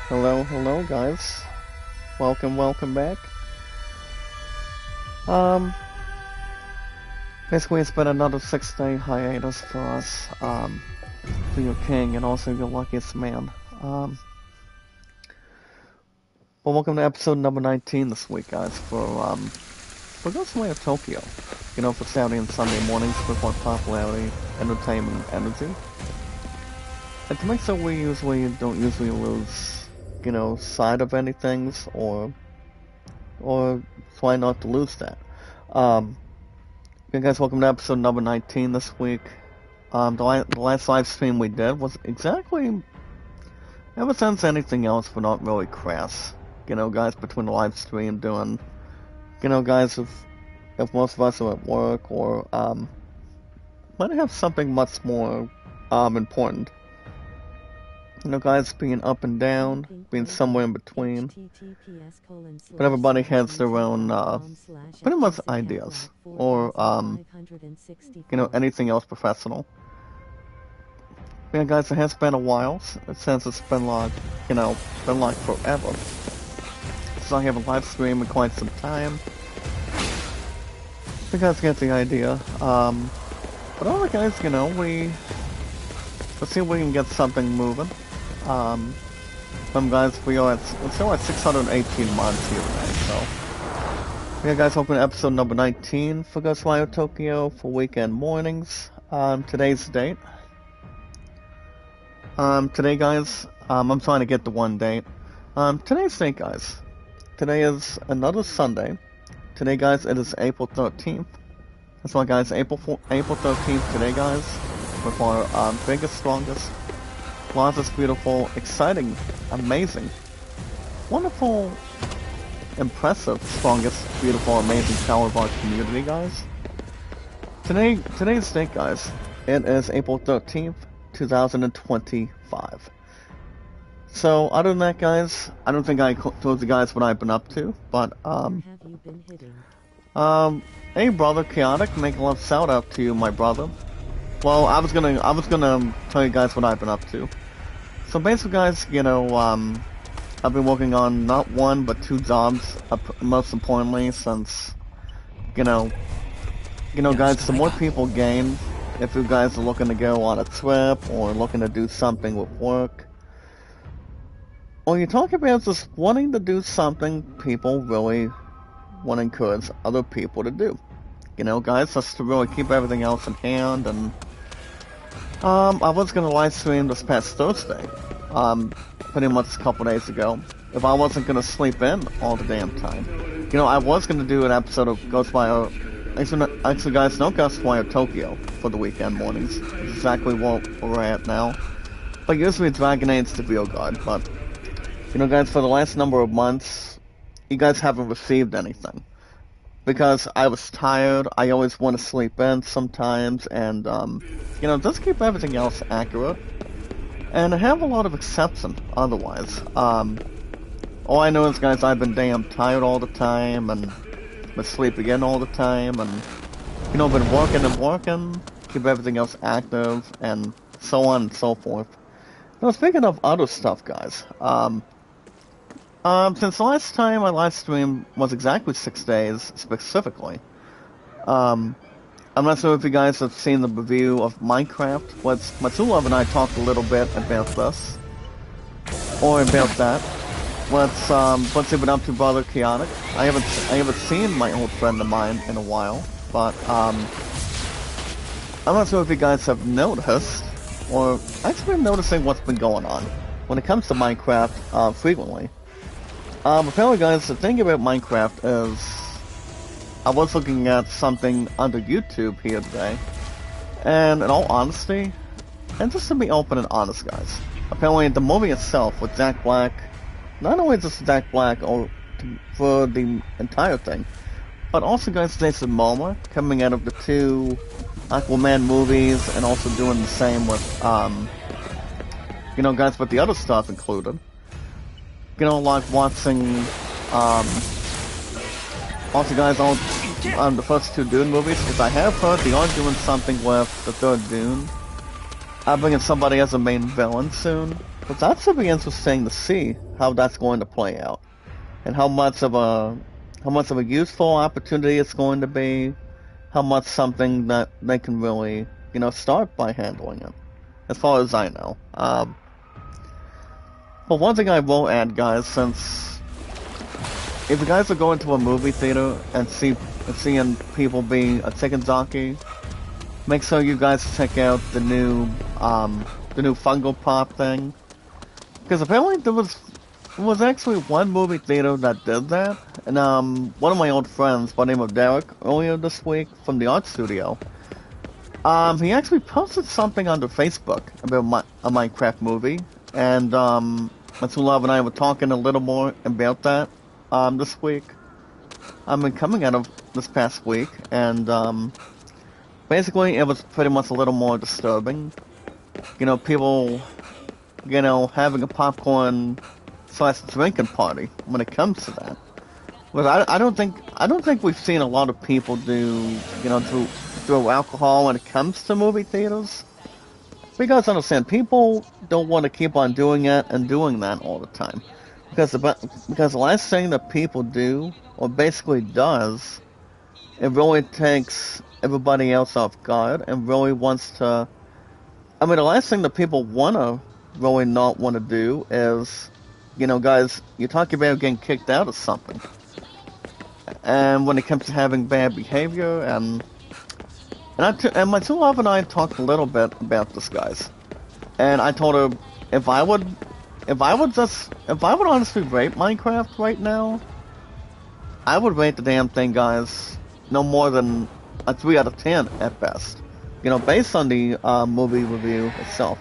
Hello guys. Welcome back. Um, Basically it's been another 6-day hiatus for us, for your king and also your luckiest man. Well, welcome to episode number 19 this week, guys, for Ghostwire Tokyo. You know, for Saturday and Sunday mornings with more popularity, entertainment, and energy. And to make sure we don't usually lose, sight of anything, or try not to lose that. Yeah, guys, welcome to episode number 19 this week. The last live stream we did was exactly, ever since anything else, we're not really crass. Guys, between the live stream doing, guys, if most of us are at work or, might have something much more, important. Guys, being up and down, being somewhere in between. But everybody has their own, pretty much ideas. Or, anything else professional. Yeah, guys, it has been a while since it's been like, been like forever. So I haven't live streamed in quite some time. You guys get the idea. But alright, guys, let's see if we can get something moving. Guys, we're still at 618 mods here today, so. Yeah, guys, welcome to episode number 19 for Ghostwire Tokyo for weekend mornings. Today's the date. Today, guys, I'm trying to get the one date. Today's date, guys. Today is another Sunday. Today, guys, it is April 13th. That's why, guys, April 13th today, guys, with our biggest, strongest, largest, beautiful, exciting, amazing, wonderful, impressive, strongest, beautiful, amazing power of our community, guys. Today's date, guys, it is April 13th, 2025. So, other than that, guys, I don't think I told you guys what I've been up to, but, hey, brother, Chaotic, make a love shout out to you, my brother. Well, I was gonna tell you guys what I've been up to. So basically, guys, I've been working on not one, but 2 jobs, most importantly, since, guys, the more people gain, if you guys are looking to go on a trip, or looking to do something with work, or you're talking about just wanting to do something people really want to encourage other people to do. Guys, just to really keep everything else in hand, and I was gonna live stream this past Thursday, pretty much a couple days ago, if I wasn't gonna sleep in all the damn time. I was gonna do an episode of Ghostwire, actually guys, no Ghostwire Tokyo for the weekend mornings. That's exactly where we're at now. But usually Dragon Aid's the real guard, but, guys, for the last number of months, you guys haven't received anything. Because I was tired, I always want to sleep in sometimes, and, just keep everything else accurate. And I have a lot of exception otherwise. All I know is, guys, I've been damn tired all the time, and been sleeping in all the time, and, been working, keep everything else active, and so on and so forth. Now, speaking of other stuff, guys, since the last time my live stream was exactly 6 days, specifically, I'm not sure if you guys have seen the review of Minecraft. Matsulov and I talked a little bit about this, or about that. What's it been up to, brother Chaotic? I haven't seen my old friend of mine in a while, but, I'm not sure if you guys have noticed, or actually been noticing what's been going on when it comes to Minecraft, frequently. Apparently, guys, the thing about Minecraft is, I was looking at something under YouTube here today, and in all honesty, and just to be open and honest, guys, apparently the movie itself with Jack Black, not only just Jack Black for the entire thing, but also, guys, Jason Momoa coming out of the 2 Aquaman movies, and also doing the same with, guys, with the other stuff included. Like watching, also, guys, the first 2 Dune movies, because I have heard they are doing something with the 3rd Dune. I'm bringing somebody as a main villain soon. But that should be interesting to see how that's going to play out, and how much of a useful opportunity it's going to be, how much something that they can really, start by handling it, as far as I know. But one thing I will add, guys, since if you guys are going to a movie theater and seeing people being a ticket jockey, make sure you guys check out the new Fungal Pop thing, because apparently there was actually one movie theater that did that, and one of my old friends by the name of Derek earlier this week from the art studio, he actually posted something on the Facebook about a Minecraft movie, and Matsulov and I were talking a little more about that this week. I've been coming out of this past week, and basically it was pretty much a little more disturbing. People, having a popcorn / drinking party when it comes to that. But I don't think we've seen a lot of people do throw alcohol when it comes to movie theaters. But you guys understand, people don't want to keep on doing it and doing that all the time, because the last thing that people do, or basically does, it really takes everybody else off guard and really wants to. I mean, the last thing that people really not want to do is, guys, you talk about getting kicked out of something. And when it comes to having bad behavior, and my two love and I talked a little bit about this, guys. And I told her if I would honestly rate Minecraft right now, I would rate the damn thing, guys, no more than a 3 out of 10 at best. Based on the movie review itself.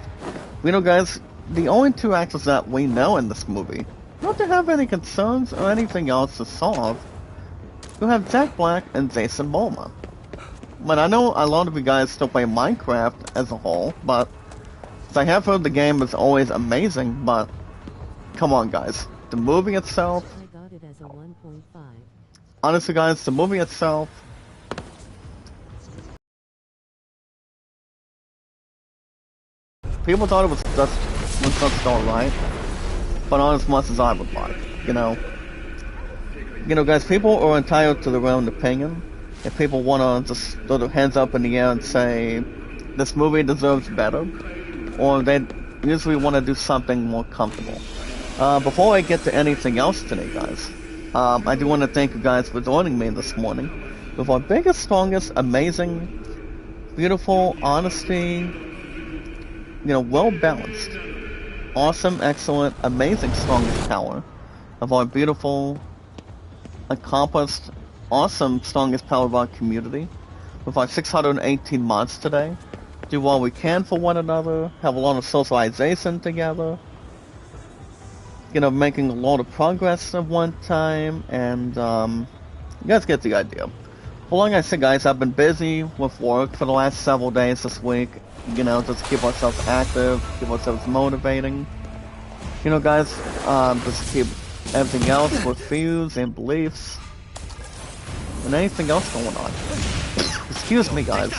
Guys, the only 2 actors that we know in this movie, not to have any concerns or anything else to solve, you have Jack Black and Jason Momoa. But I know a lot of you guys still play Minecraft as a whole, but I have heard the game is always amazing, but come on, guys. The movie itself, I got it as a 1.5. Honestly, guys, the movie itself, people thought it was just alright, but not as much as I would like, guys, people are entitled to their own opinion. If people want to just throw their hands up in the air and say, this movie deserves better, or they usually want to do something more comfortable. Before I get to anything else today, guys, I do want to thank you guys for joining me this morning with our biggest, strongest, amazing, beautiful, honesty, well-balanced, awesome, excellent, amazing, strongest power of our beautiful, accomplished, awesome, strongest power of our community with our 618 mods today. Do all we can for one another, have a lot of socialization together, making a lot of progress at one time, and you guys get the idea. Well, like I said, guys, I've been busy with work for the last several days this week, just keep ourselves active, keep ourselves motivating. Guys, just keep everything else with views and beliefs, and anything else going on. Excuse me, guys.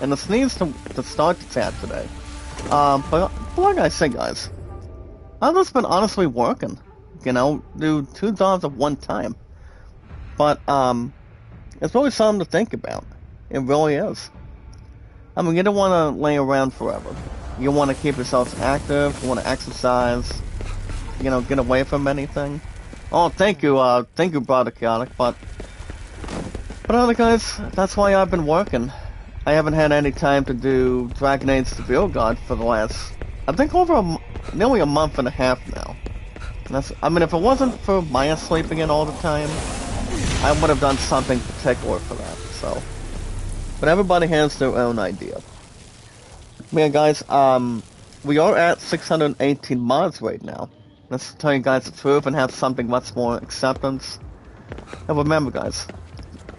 And the sneeze to start the chat today. But like I said, guys, I've just been honestly working, do 2 jobs at one time. But, it's really something to think about. It really is. I mean, you don't want to lay around forever. You want to keep yourself active, you want to exercise, get away from anything. Oh, thank you, Brother Chaotic, but other guys, that's why I've been working. I haven't had any time to do Dragon Age the Real God for the last, I think, nearly a month and a half now. If it wasn't for Maya sleeping in all the time, I would have done something particular for that, so. But everybody has their own idea. Yeah, guys, we are at 618 mods right now. Let's tell you guys the truth and have something much more acceptance. And remember, guys,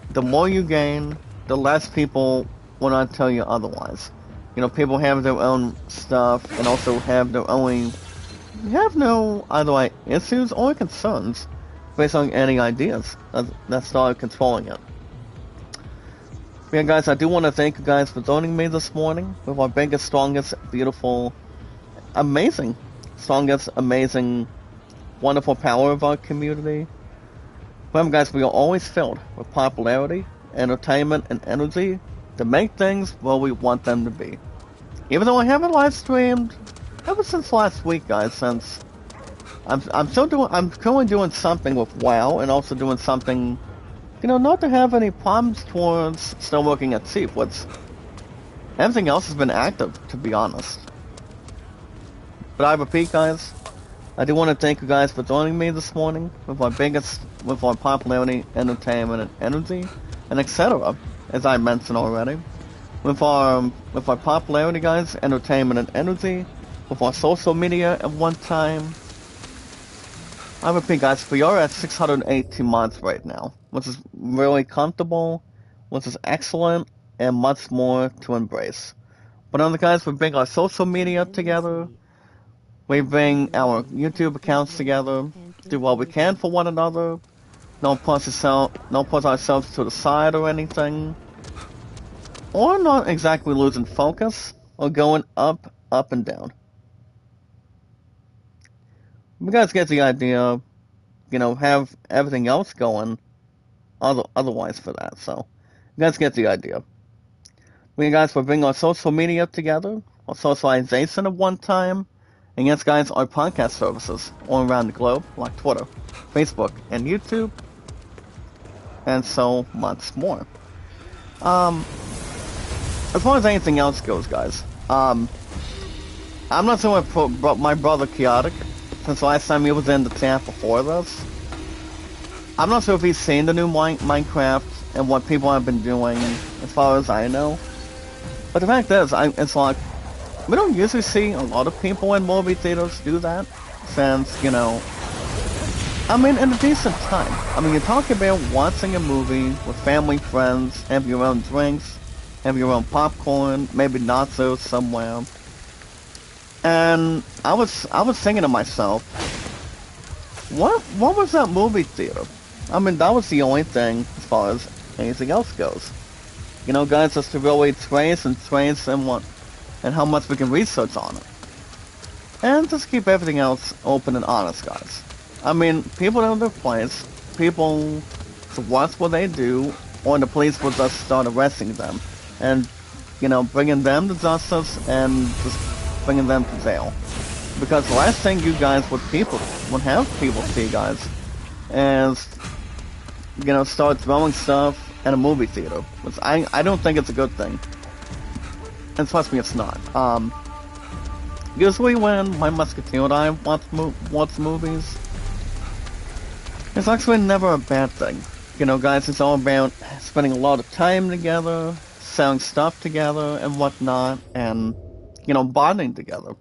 the more you gain, the less people will not tell you otherwise. People have their own stuff and also have no either issues or concerns based on any ideas that start controlling it. Yeah, guys, I do want to thank you guys for joining me this morning with our biggest, strongest, beautiful, amazing, strongest, amazing, wonderful power of our community. Remember, guys, we are always filled with popularity, entertainment, and energy to make things what we want them to be. Even though I haven't live streamed ever since last week, guys, since I'm currently doing something with WoW and also doing something, not to have any problems towards still working at Chief. Everything else has been active, to be honest. But I repeat, guys, I do want to thank you guys for joining me this morning with our popularity, entertainment, and energy, and etc. As I mentioned already, with our popularity, guys, entertainment, and energy, with our social media at one time. I repeat, guys, we are at 680 months right now, which is really comfortable, which is excellent, and much more to embrace. But on the guys, we bring our social media together. We bring our YouTube accounts together, do what we can for one another. Don't put ourselves to the side or anything. Or not exactly losing focus, or going up and down. You guys get the idea, have everything else going otherwise for that, so you guys get the idea. We guys will bring our social media together, our socialization at one time, and yes, guys, our podcast services all around the globe, like Twitter, Facebook, and YouTube, and so much more. As far as anything else goes, guys, I'm not sure what my brother Chaotic, since last time he was in the chat before this, I'm not sure if he's seen the new Minecraft and what people have been doing, as far as I know. But the fact is, it's like, we don't usually see a lot of people in movie theaters do that, since, in a decent time. You're talking about watching a movie with family, friends, have your own drinks, have your own popcorn, maybe nachos somewhere. And I was thinking to myself, what was that movie theater? That was the only thing as far as anything else goes. Guys, just to really trace and how much we can research on it. And just keep everything else open and honest, guys. People know their place, people watch what they do, or the police will just start arresting them. And, bringing them to justice and just bringing them to jail. Because the last thing you guys would have people see, guys, is, start throwing stuff at a movie theater. Which I don't think it's a good thing. And trust me, it's not. Usually when my musketeer and I watch movies, it's actually never a bad thing. Guys, it's all about spending a lot of time together, selling stuff together and whatnot, and, bonding together.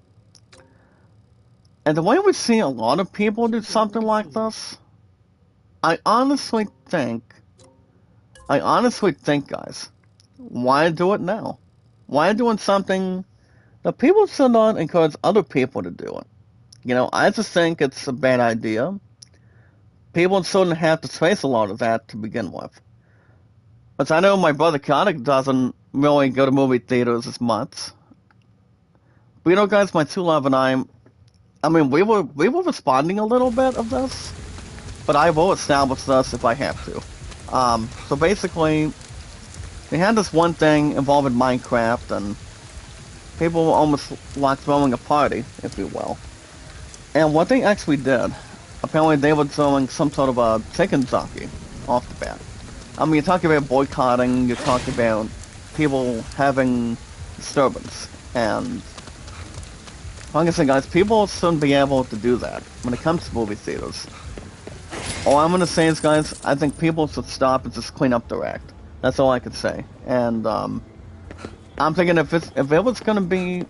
And the way we see a lot of people do something like this, I honestly think, guys, why do it now? Why doing something that people should not encourage other people to do it? I just think it's a bad idea. People shouldn't have to trace a lot of that to begin with. But I know my brother Chaotic doesn't really go to movie theaters as much. But guys, my true love and we were responding a little bit of this, but I will establish this if I have to. So basically, we had this one thing involving Minecraft, and people were almost like throwing a party, if you will. And what they actually did, apparently they were throwing some sort of a chicken jockey off the bat. You're talking about boycotting, you're talking about people having disturbance, and like I said, guys, people shouldn't be able to do that when it comes to movie theaters. All I'm gonna say is, guys, I think people should stop and just clean up their act. That's all I could say. And I'm thinking if it was gonna be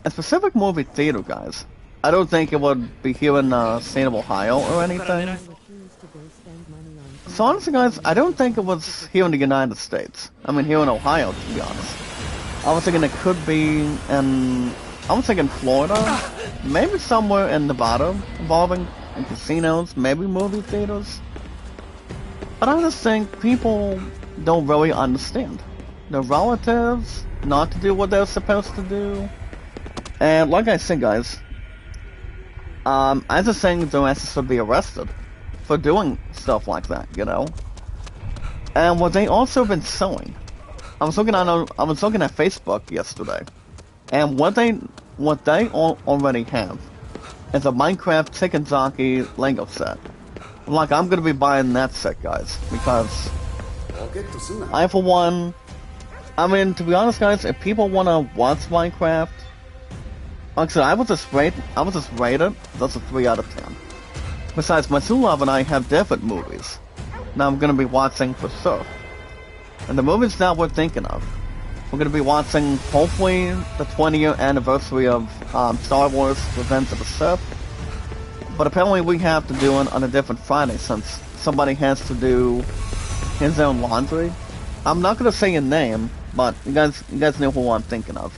a specific movie theater, guys, I don't think it would be here in the state of Ohio or anything. So honestly, guys, I don't think it was here in the United States. Here in Ohio, to be honest. I was thinking it could be in, Florida, maybe somewhere in Nevada, involving in casinos, maybe movie theaters. But I just think people don't really understand. Their relatives not to do what they're supposed to do. And like I said, guys, I just think the rest should be arrested for doing stuff like that, you know? And what they also been selling. I was looking at Facebook yesterday, and what they already have is a Minecraft Chicken Jockey Lego set. Like, I'm gonna be buying that set, guys, because I, for one, I mean, to be honest, guys, if people wanna watch Minecraft, like I said, I was just rated. That's a 3 out of 10. Besides, my true love and I have different movies. Now I'm gonna be watching for sure. And the movies that we're thinking of, we're gonna be watching hopefully the 20-year anniversary of Star Wars: Revenge of the Sith. But apparently we have to do it on a different Friday since somebody has to do his own laundry. I'm not gonna say your name, but you guys know who I'm thinking of.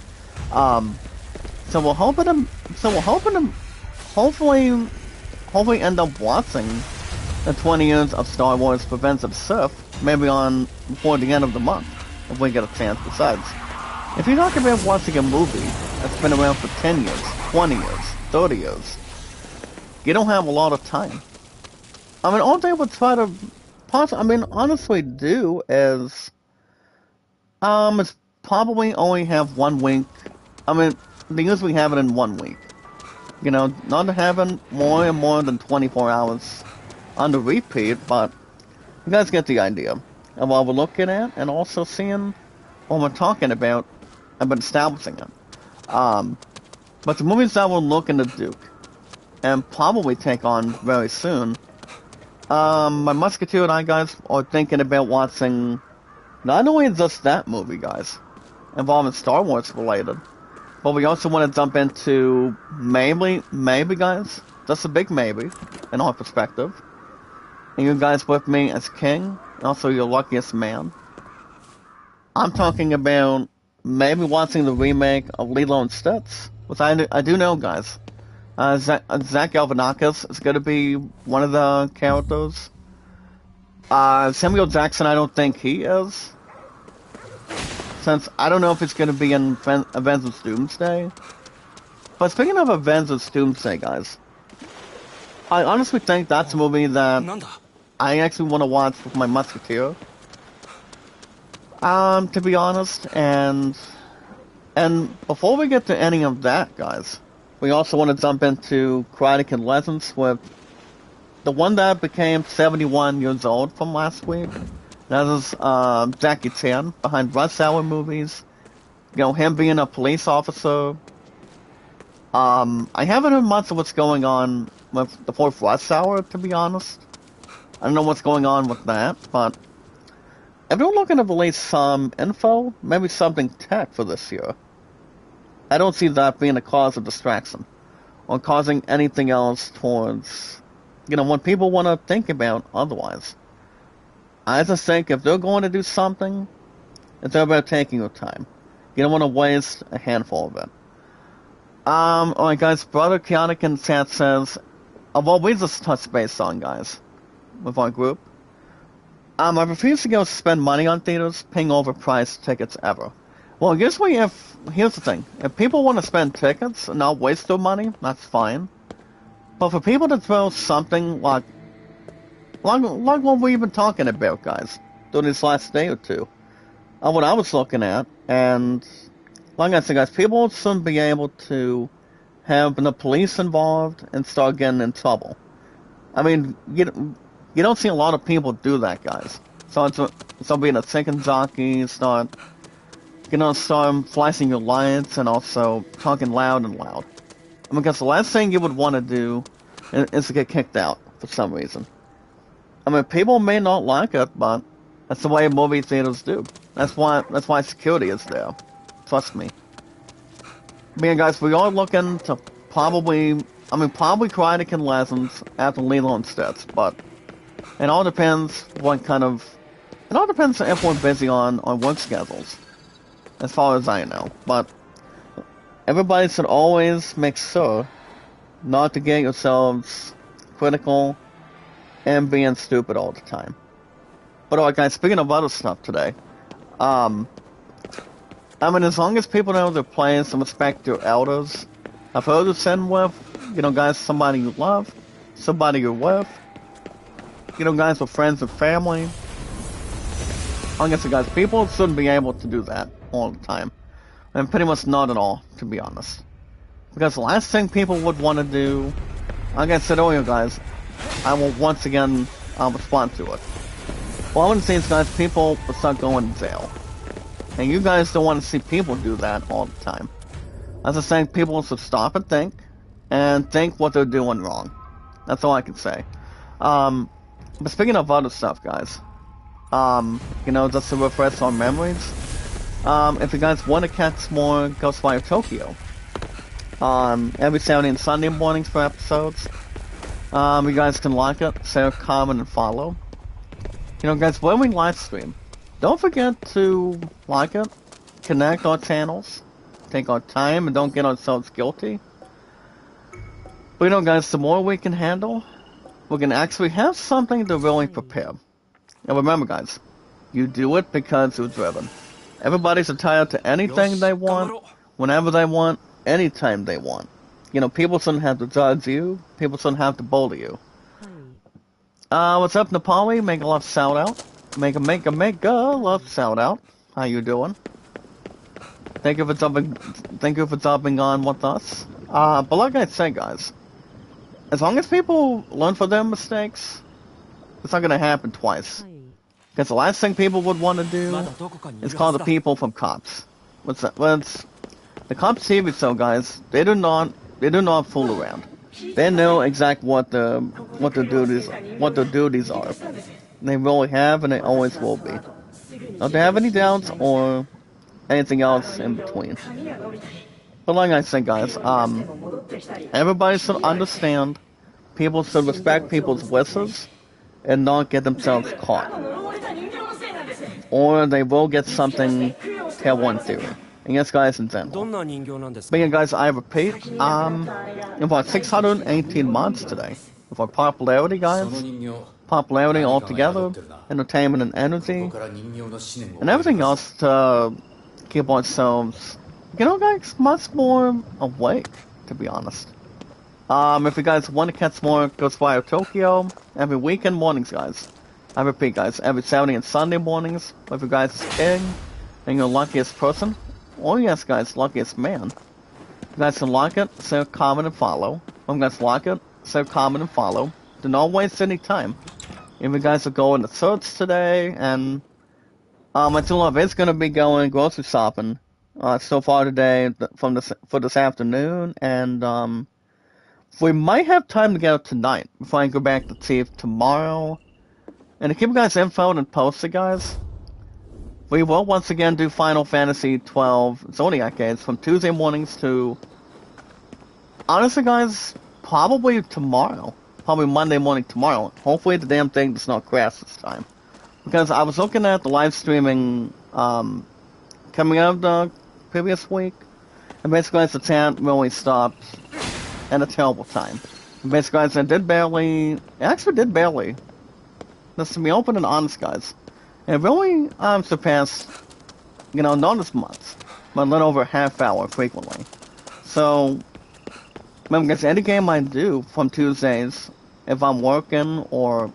So we're hoping to hopefully end up watching the 20 years of Star Wars: Revenge of the Sith, maybe before the end of the month, if we get a chance. Besides, if you're talking about watching a movie that's been around for 10 years, 20 years, 30 years, you don't have a lot of time. I mean, all they would try to honestly do is, it's probably only have 1 week. I mean, they usually have it in 1 week. You know, not having more than 24 hours on the repeat, but you guys get the idea of what we're looking at, and also seeing what we're talking about and establishing it. But the movies that we're looking to do, and probably take on very soon, my Musketeer and I, guys, are thinking about watching not only just that movie, guys, involving Star Wars related, but we also want to jump into maybe, guys, just a big maybe, in our perspective. And you guys with me as king, also your luckiest man. I'm talking about maybe watching the remake of Lilo and Stitch, which I do know, guys. Zach Galifianakis is going to be one of the characters. Samuel Jackson, I don't think he is. Since I don't know if it's going to be in Avengers Doomsday. But speaking of Avengers Doomsday, guys, I honestly think that's a movie that I actually want to watch with my Musketeer. To be honest, and before we get to any of that, guys, we also want to jump into Karate Kid Legends with the one that became 71 years old from last week. That is Jackie Chan behind Rush Hour movies. You know, him being a police officer. I haven't heard much of what's going on with the fourth Rush Hour, to be honest. I don't know what's going on with that, but if they're looking to release some info, maybe something tech for this year, I don't see that being a cause of distraction or causing anything else towards, you know, what people want to think about otherwise. I just think if they're going to do something, it's about taking your time. You don't want to waste a handful of it. Alright, guys, Brother Chaotic in chat says, well, we just touched base on, guys, with our group. I refuse to go spend money on theaters, paying overpriced tickets ever. Well, here's the thing. If people want to spend tickets and not waste their money, that's fine. But for people to throw something like what we've been talking about, guys, during this last day or two, what I was looking at, and like I said, guys, people shouldn't be able to have the police involved and start getting in trouble. I mean, you don't see a lot of people do that, guys. So being a chicken jockey, start flashing your lights and also talking loud. I mean, because the last thing you would want to do is to get kicked out for some reason. I mean, people may not like it, but that's the way movie theaters do. That's why security is there. Trust me. I mean, guys, we are looking to probably Karate Kid Legends after Lilo and Stitch, but it all depends if we're busy on work schedules, as far as I know. But everybody should always make sure not to get yourselves critical and being stupid all the time. But alright, guys, speaking of other stuff today, I mean, as long as people know their place and respect their elders, I've heard of sin with, you know, guys, somebody you love, somebody you're with, you know, guys, with friends and family. Honestly, guys, people shouldn't be able to do that all the time. And pretty much not at all, to be honest. Because the last thing people would want to do, like I said earlier, guys, I will once again respond to it. Well, I want to say is, guys, people will start going to jail. And you guys don't want to see people do that all the time. As I was saying, people should stop and think what they're doing wrong. That's all I can say. But speaking of other stuff, guys, you know, just to refresh our memories, if you guys want to catch more Ghostwire Tokyo, every Saturday and Sunday mornings for episodes, you guys can like it, share, comment, and follow. You know, guys, when we live stream, don't forget to like it, connect our channels, take our time, and don't get ourselves guilty. But you know, guys, the more we can handle, we can actually have something to really prepare. And remember, guys, you do it because you're driven. Everybody's entitled to anything they want, whenever they want, anytime they want. You know, people shouldn't have to judge you, people shouldn't have to bully you. What's up, Nepali? Make a love shout out. Make a love shout out. How you doing? Thank you for jumping on with us. But like I said, guys, as long as people learn from their mistakes, it's not gonna happen twice. Because the last thing people would want to do is call the people from cops. What's that? Well, the cops TV show, guys. They do not fool around. They know exactly what their duties are. They really have, and they always will be. Not to have any doubts or anything else in between. But like I said, guys, everybody should understand. People should respect people's wishes and not get themselves caught. Or they will get something terrible in theory. And yes, guys, in general. But yeah, guys, I repeat, in about 618 months today, with our popularity, guys, popularity altogether, entertainment and energy, and everything else to keep ourselves, you know, guys, much more awake, to be honest. If you guys want to catch more Ghostwire Tokyo, every weekend mornings, guys. I repeat, guys, every Saturday and Sunday mornings, if you guys is king, and you're luckiest person, or yes, guys, luckiest man, you guys can like it, share, comment, and follow. When you guys like it, share, comment, and follow. Do not waste any time. If you guys are going to search today, and my true love is going to be going grocery shopping so far today for this afternoon, and we might have time to get out tonight before I go back to Chief tomorrow. And to keep you guys info and posted, guys, we will once again do Final Fantasy XII Zodiac Games from Tuesday mornings to, honestly, guys, probably tomorrow. Probably Monday morning tomorrow. Hopefully the damn thing does not crash this time. Because I was looking at the live streaming coming out of the previous week, and basically, guys, the chat really stopped at a terrible time. And basically, guys, it actually did barely. Just to be open and honest, guys. It really surpassed, you know, not as much, but a little over a half hour frequently. So, remember, guys, any game I do from Tuesdays, if I'm working or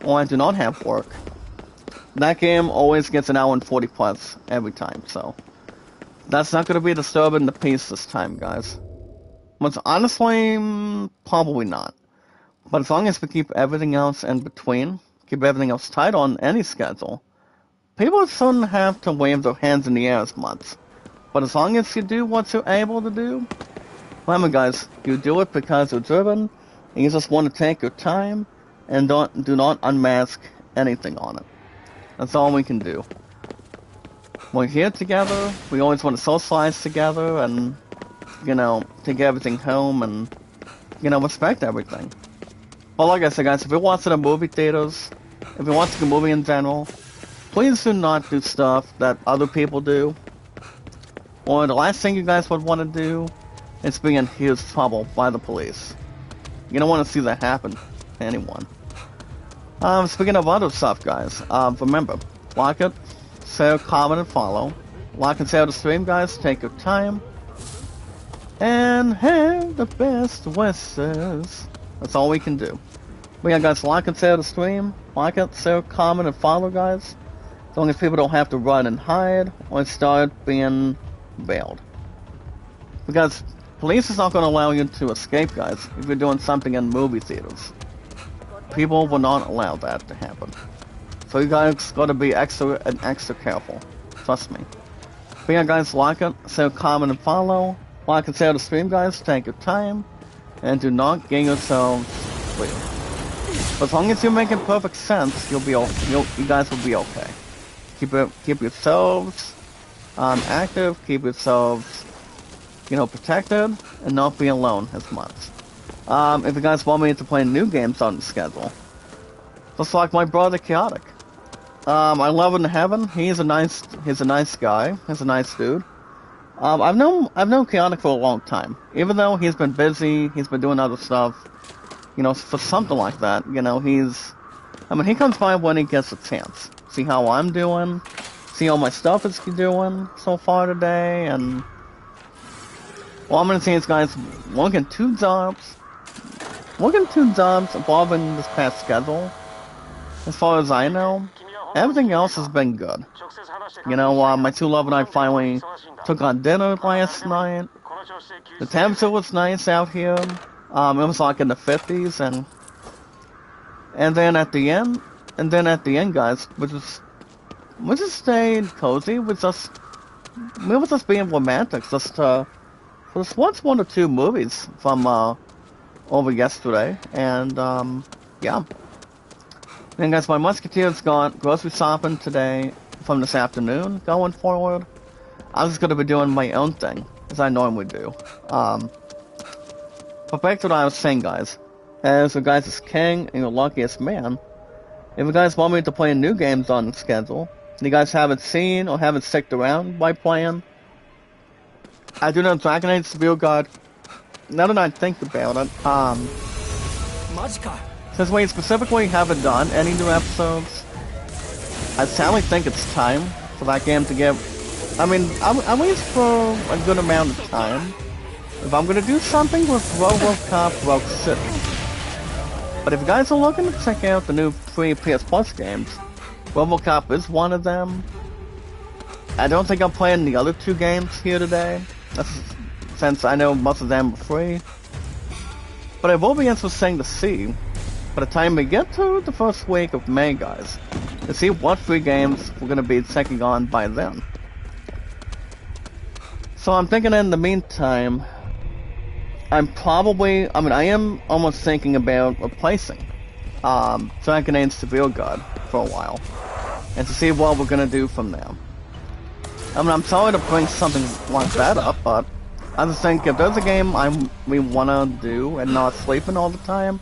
I do not have work, that game always gets an hour and 40 plus every time. So, that's not going to be disturbing the peace this time, guys. But honestly, probably not. But as long as we keep everything else in between, keep everything else tight on any schedule, people shouldn't have to wave their hands in the air as much. But as long as you do what you're able to do, remember, guys, you do it because you're driven, and you just want to take your time, and do not unmask anything on it. That's all we can do. We're here together, we always want to socialize together, and, you know, take everything home, and, you know, respect everything. But like I said, guys, if you're watching the movie theaters, if you're watching a movie in general, please do not do stuff that other people do. Or the last thing you guys would want to do is be in huge trouble by the police. You don't want to see that happen to anyone. Speaking of other stuff, guys, remember, like it, share, comment, and follow. Like and share the stream, guys, take your time. and have the best wishes. That's all we can do. But yeah, guys, like and share the stream. Like it, share, comment, and follow, guys. As long as people don't have to run and hide or start being bailed. Because police is not going to allow you to escape, guys, if you're doing something in movie theaters. People will not allow that to happen. So you guys got to be extra careful. Trust me. But yeah, guys, like it, share, comment, and follow. Like and share the stream, guys. Take your time. And do not get yourselves weird. As long as you're making perfect sense, you guys will be okay. Keep yourselves active, keep yourselves, protected, and not be alone as much. If you guys want me to play new games on the schedule, just like my brother Chaotic. I love him to heaven. He's a nice guy. He's a nice dude. I've known Chaotic for a long time. Even though he's been busy, he's been doing other stuff. For something like that, he comes by when he gets a chance. See how I'm doing, see how my stuff is doing so far today, and well, I'm gonna say is, guys, working two jobs involving this past schedule. As far as I know, everything else has been good. My true love and I finally took on dinner last night. The temperature was nice out here. It was like in the 50s, and then at the end, guys, we just stayed cozy. We were just being romantic, just watch one or two movies from over yesterday, and yeah. And guys, my musketeer's gone grocery shopping today from this afternoon. Going forward, I'm just gonna be doing my own thing as I normally do. But back to what I was saying, guys. As you guys is king and your luckiest man, if you guys want me to play new games on the schedule, and you guys haven't seen or haven't sticked around by playing, I do know Dragon Age Severe God. Now that I think about it, since we specifically haven't done any new episodes, I sadly think it's time for that game to get, at least for a good amount of time, if I'm gonna do something with RoboCop Rogue City. But if you guys are looking to check out the new free PS Plus games, RoboCop is one of them. I don't think I'm playing the other two games here today, since I know most of them are free. But it will be interesting to see, by the time we get to the first week of May, guys, to see what free games we're going to be checking on by then. So I'm thinking in the meantime, I am almost thinking about replacing Dragon Age Severe God for a while, and to see what we're going to do from there. I'm sorry to bring something like that up, but I just think if there's a game we want to do and not sleeping all the time,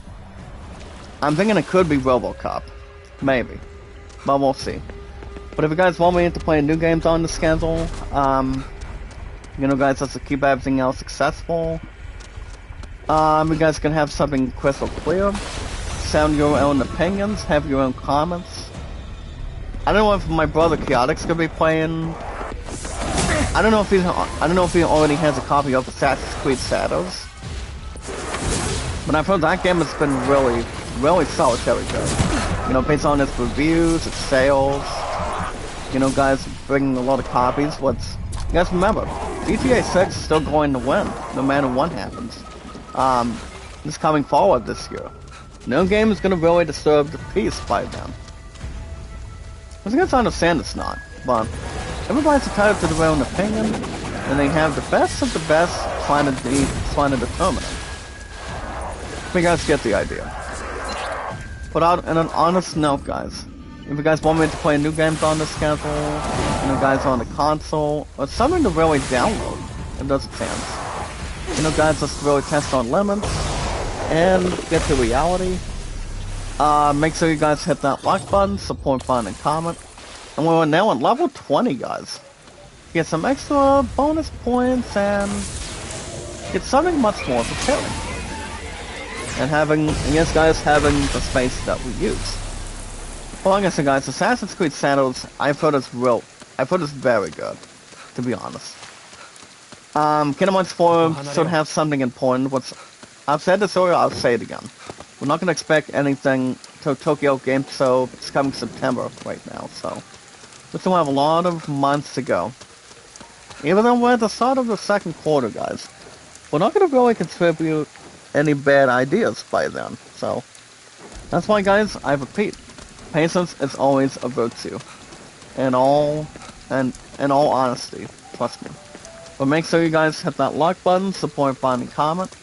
I'm thinking it could be RoboCop. Maybe. But we'll see. But if you guys want me to play new games on the schedule, guys, just to keep everything else successful, you guys can have something crystal clear, sound your own opinions, have your own comments. I don't know if my brother Chaotic's gonna be playing. I don't know if he already has a copy of Assassin's Creed Shadows, but I've heard that game has been really solitary good. Based on its reviews, its sales, guys bringing a lot of copies. You guys remember, GTA 6 is still going to win, no matter what happens. It's coming forward this year. No game is gonna really disturb the peace by then. I guess I understand it's not, but everybody's entitled to their own opinion, and they have the best of the best trying to determine it. You guys get the idea. But on an honest note, guys, if you guys want me to play new games on the schedule, guys on the console, or something to really download, if there's a chance. Guys, let's really test on limits and get to reality. Make sure you guys hit that like button, support button, and comment. And we're now on level 20, guys. Get some extra bonus points and get something much more fulfilling. And having the space that we use. Well, like I said, guys, Assassin's Creed Shadows, I've heard it's very good, to be honest. Kingdom Hearts 4 should have something important. I've said this earlier, I'll say it again. We're not gonna expect anything to Tokyo Game Show. It's coming September right now, so we still have a lot of months to go. Even though we're at the start of the second quarter, guys, we're not gonna really contribute any bad ideas by then. So that's why, guys, I repeat, patience is always a virtue. In all honesty, trust me. But make sure you guys hit that like button, support button, and comment.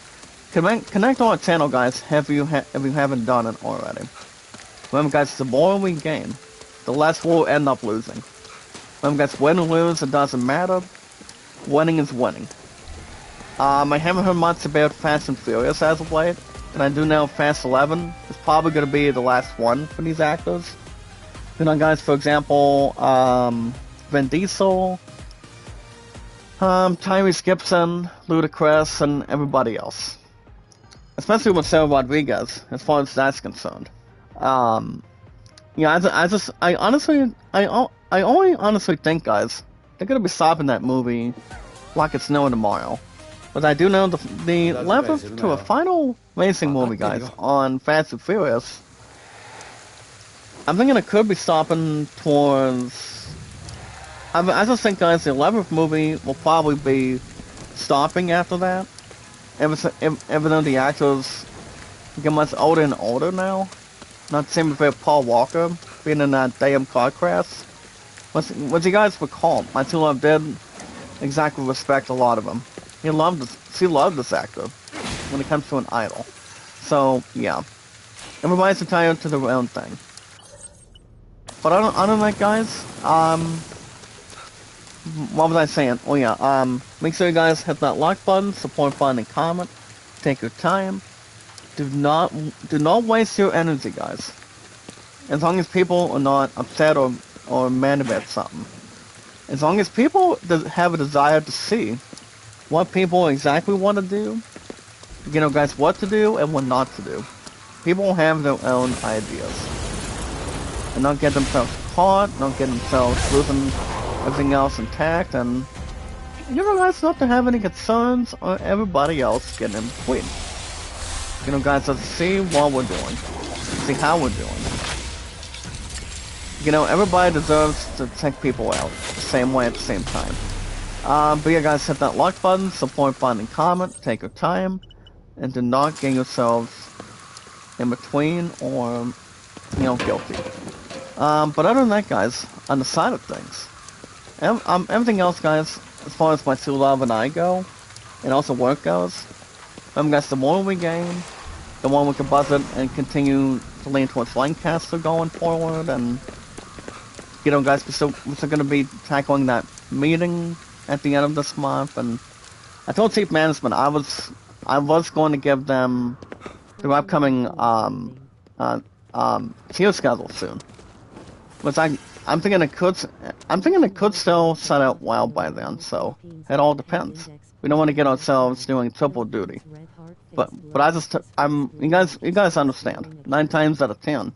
Connect to our channel, guys, if you haven't done it already. Remember, guys, the more we gain, the less we'll end up losing. Remember, guys, win or lose, it doesn't matter. Winning is winning. I haven't heard much about Fast and Furious as of late, and I do know Fast 11 is probably going to be the last one for these actors. You know, guys, for example, Vin Diesel, Tyrese Gibson, Ludacris, and everybody else. Especially with Sarah Rodriguez, as far as that's concerned. Yeah, I only honestly think, guys, they're gonna be stopping that movie like it's no tomorrow. But I do know the level to a final racing movie, guys, on Fast and Furious. I'm thinking it could be stopping towards. I just think, guys, the 11th movie will probably be stopping after that. Even though the actors get much older and older now. Not the same with Paul Walker being in that damn car crash. What you guys recall, my true love did exactly respect a lot of them. She loved this actor when it comes to an idol. So, yeah. Everybody's entitled to their own thing. But other than that, guys, what was I saying? Oh yeah, make sure you guys hit that like button, support button, and comment. Take your time. Do not waste your energy, guys. As long as people are not upset or mad about something. As long as people have a desire to see what people exactly want to do, you know, guys, what to do and what not to do. People have their own ideas. And not get themselves caught, not get themselves losing everything else intact, and you know, guys, not to have any concerns or everybody else getting in between. You know, guys, let's see what we're doing. See how we're doing. You know, everybody deserves to take people out the same way at the same time. But yeah, guys, hit that like button, support button, and comment. Take your time, and do not get yourselves in between or, you know, guilty. But other than that, guys, on the side of things, everything else, guys, as far as my true love and I go, and also work goes, guys, the more we gain, the more we can budget and continue to lean towards Lancaster going forward, and, you know, guys, we're still going to be tackling that meeting at the end of this month, and I told Chief Management I was going to give them the upcoming, tier schedule soon. Which I'm thinking it could still set out well by then, so it all depends. We don't want to get ourselves doing triple duty. But you guys understand. 9 times out of 10.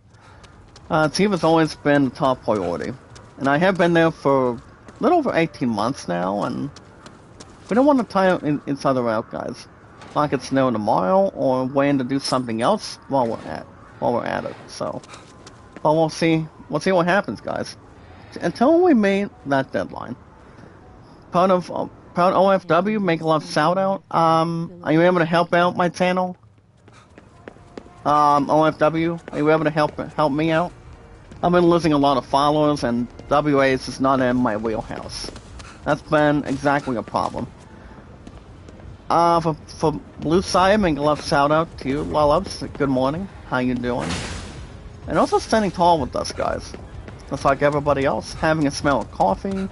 Team has always been the top priority. And I have been there for a little over 18 months now, and we don't want to tie each other out, guys. Like it's no tomorrow, or waiting to do something else while we're at it, so. But we'll see what happens, guys. Until we meet that deadline. Proud OFW, make a love shout out. Are you able to help out my channel? OFW, are you able to help me out? I've been losing a lot of followers, and WAs is not in my wheelhouse. That's been exactly a problem. For Blue Side, make a love shout out to you, Lollups. Good morning. How you doing? And also standing tall with us, guys. Just like everybody else, having a smell of coffee,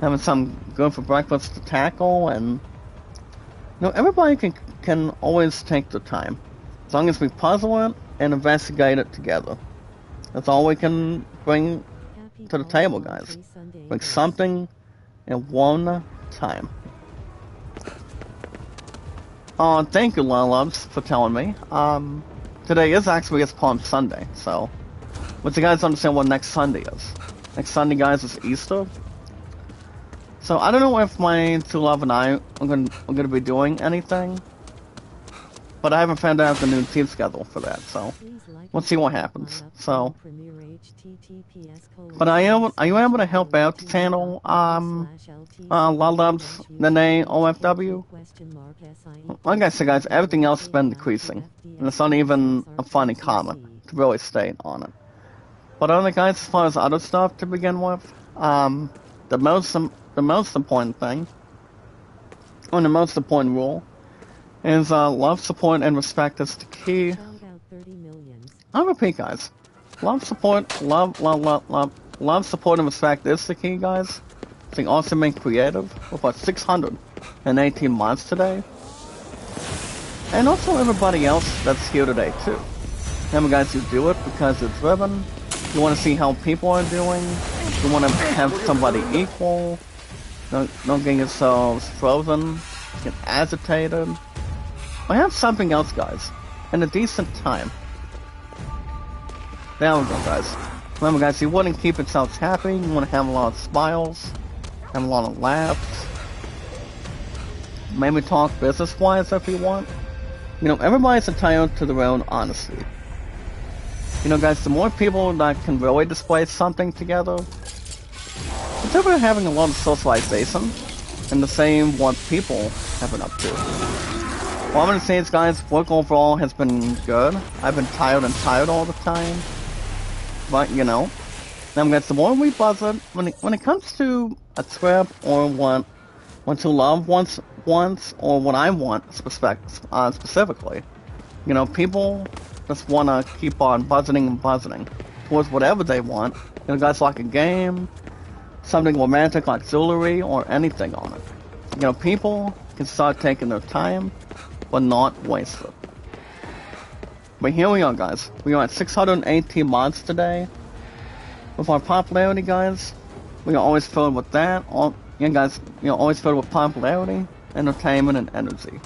having something good for breakfast to tackle, and you know, everybody can always take the time, as long as we puzzle it and investigate it together. That's all we can bring to the table, guys. Bring something in one time. Thank you, Lolubs, for telling me. Today is actually Palm Sunday, so once you guys understand what next Sunday is. Next Sunday, guys, is Easter. So I don't know if my two love and I are gonna be doing anything, but I haven't found out the new team schedule for that. So we'll see what happens. So, but are you able to help out the channel? Lolubs, Nene, OFW. Like I said, guys, everything else has been decreasing, and it's not even a funny comment to really state on it. But other guys, as far as other stuff to begin with, the most important thing, or the most important rule, is love, support, and respect is the key. I'll repeat, guys. Love, support, love, support, and respect is the key, guys. Being awesome and creative with what 618 mods today, and also everybody else that's here today too. Remember, guys, you do it because it's driven. You want to see how people are doing. You want to have somebody equal. Don't get yourselves frozen, get agitated. Or have something else, guys, in a decent time. There we go, guys. Remember, guys, you want to keep yourselves happy. You want to have a lot of smiles, have a lot of laughs. Maybe talk business-wise if you want. You know, everybody's entitled to their own honesty. You know, guys, the more people that can really display something together, it's over having a lot of socialization, and the same what people have been up to. What I'm gonna say is, guys, work overall has been good. I've been tired all the time. But, you know, then guys, the more we buzz it, when it comes to a trip or what to love wants, or what I want specifically, you know, people just want to keep on buzzing towards whatever they want. You know, guys, like a game, something romantic like jewelry, or anything on it. You know, people can start taking their time, but not waste it. But here we are, guys. We are at 618 mods today. With our popularity, guys, we are always filled with that. Guys, you know, always filled with popularity, entertainment, and energy.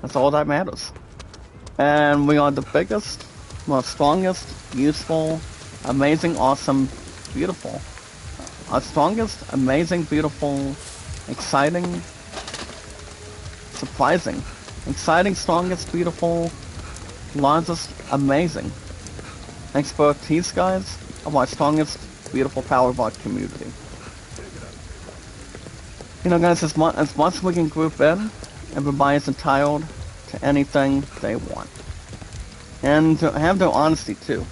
That's all that matters. And we are the biggest, most strongest, useful, amazing, awesome, beautiful. Our strongest, amazing, beautiful, exciting, surprising. Exciting, strongest, beautiful, largest, amazing expertise, guys, of our strongest, beautiful power of our community. You know, guys, as much as we can group in, everybody's entitled to anything they want. And to have their honesty, too.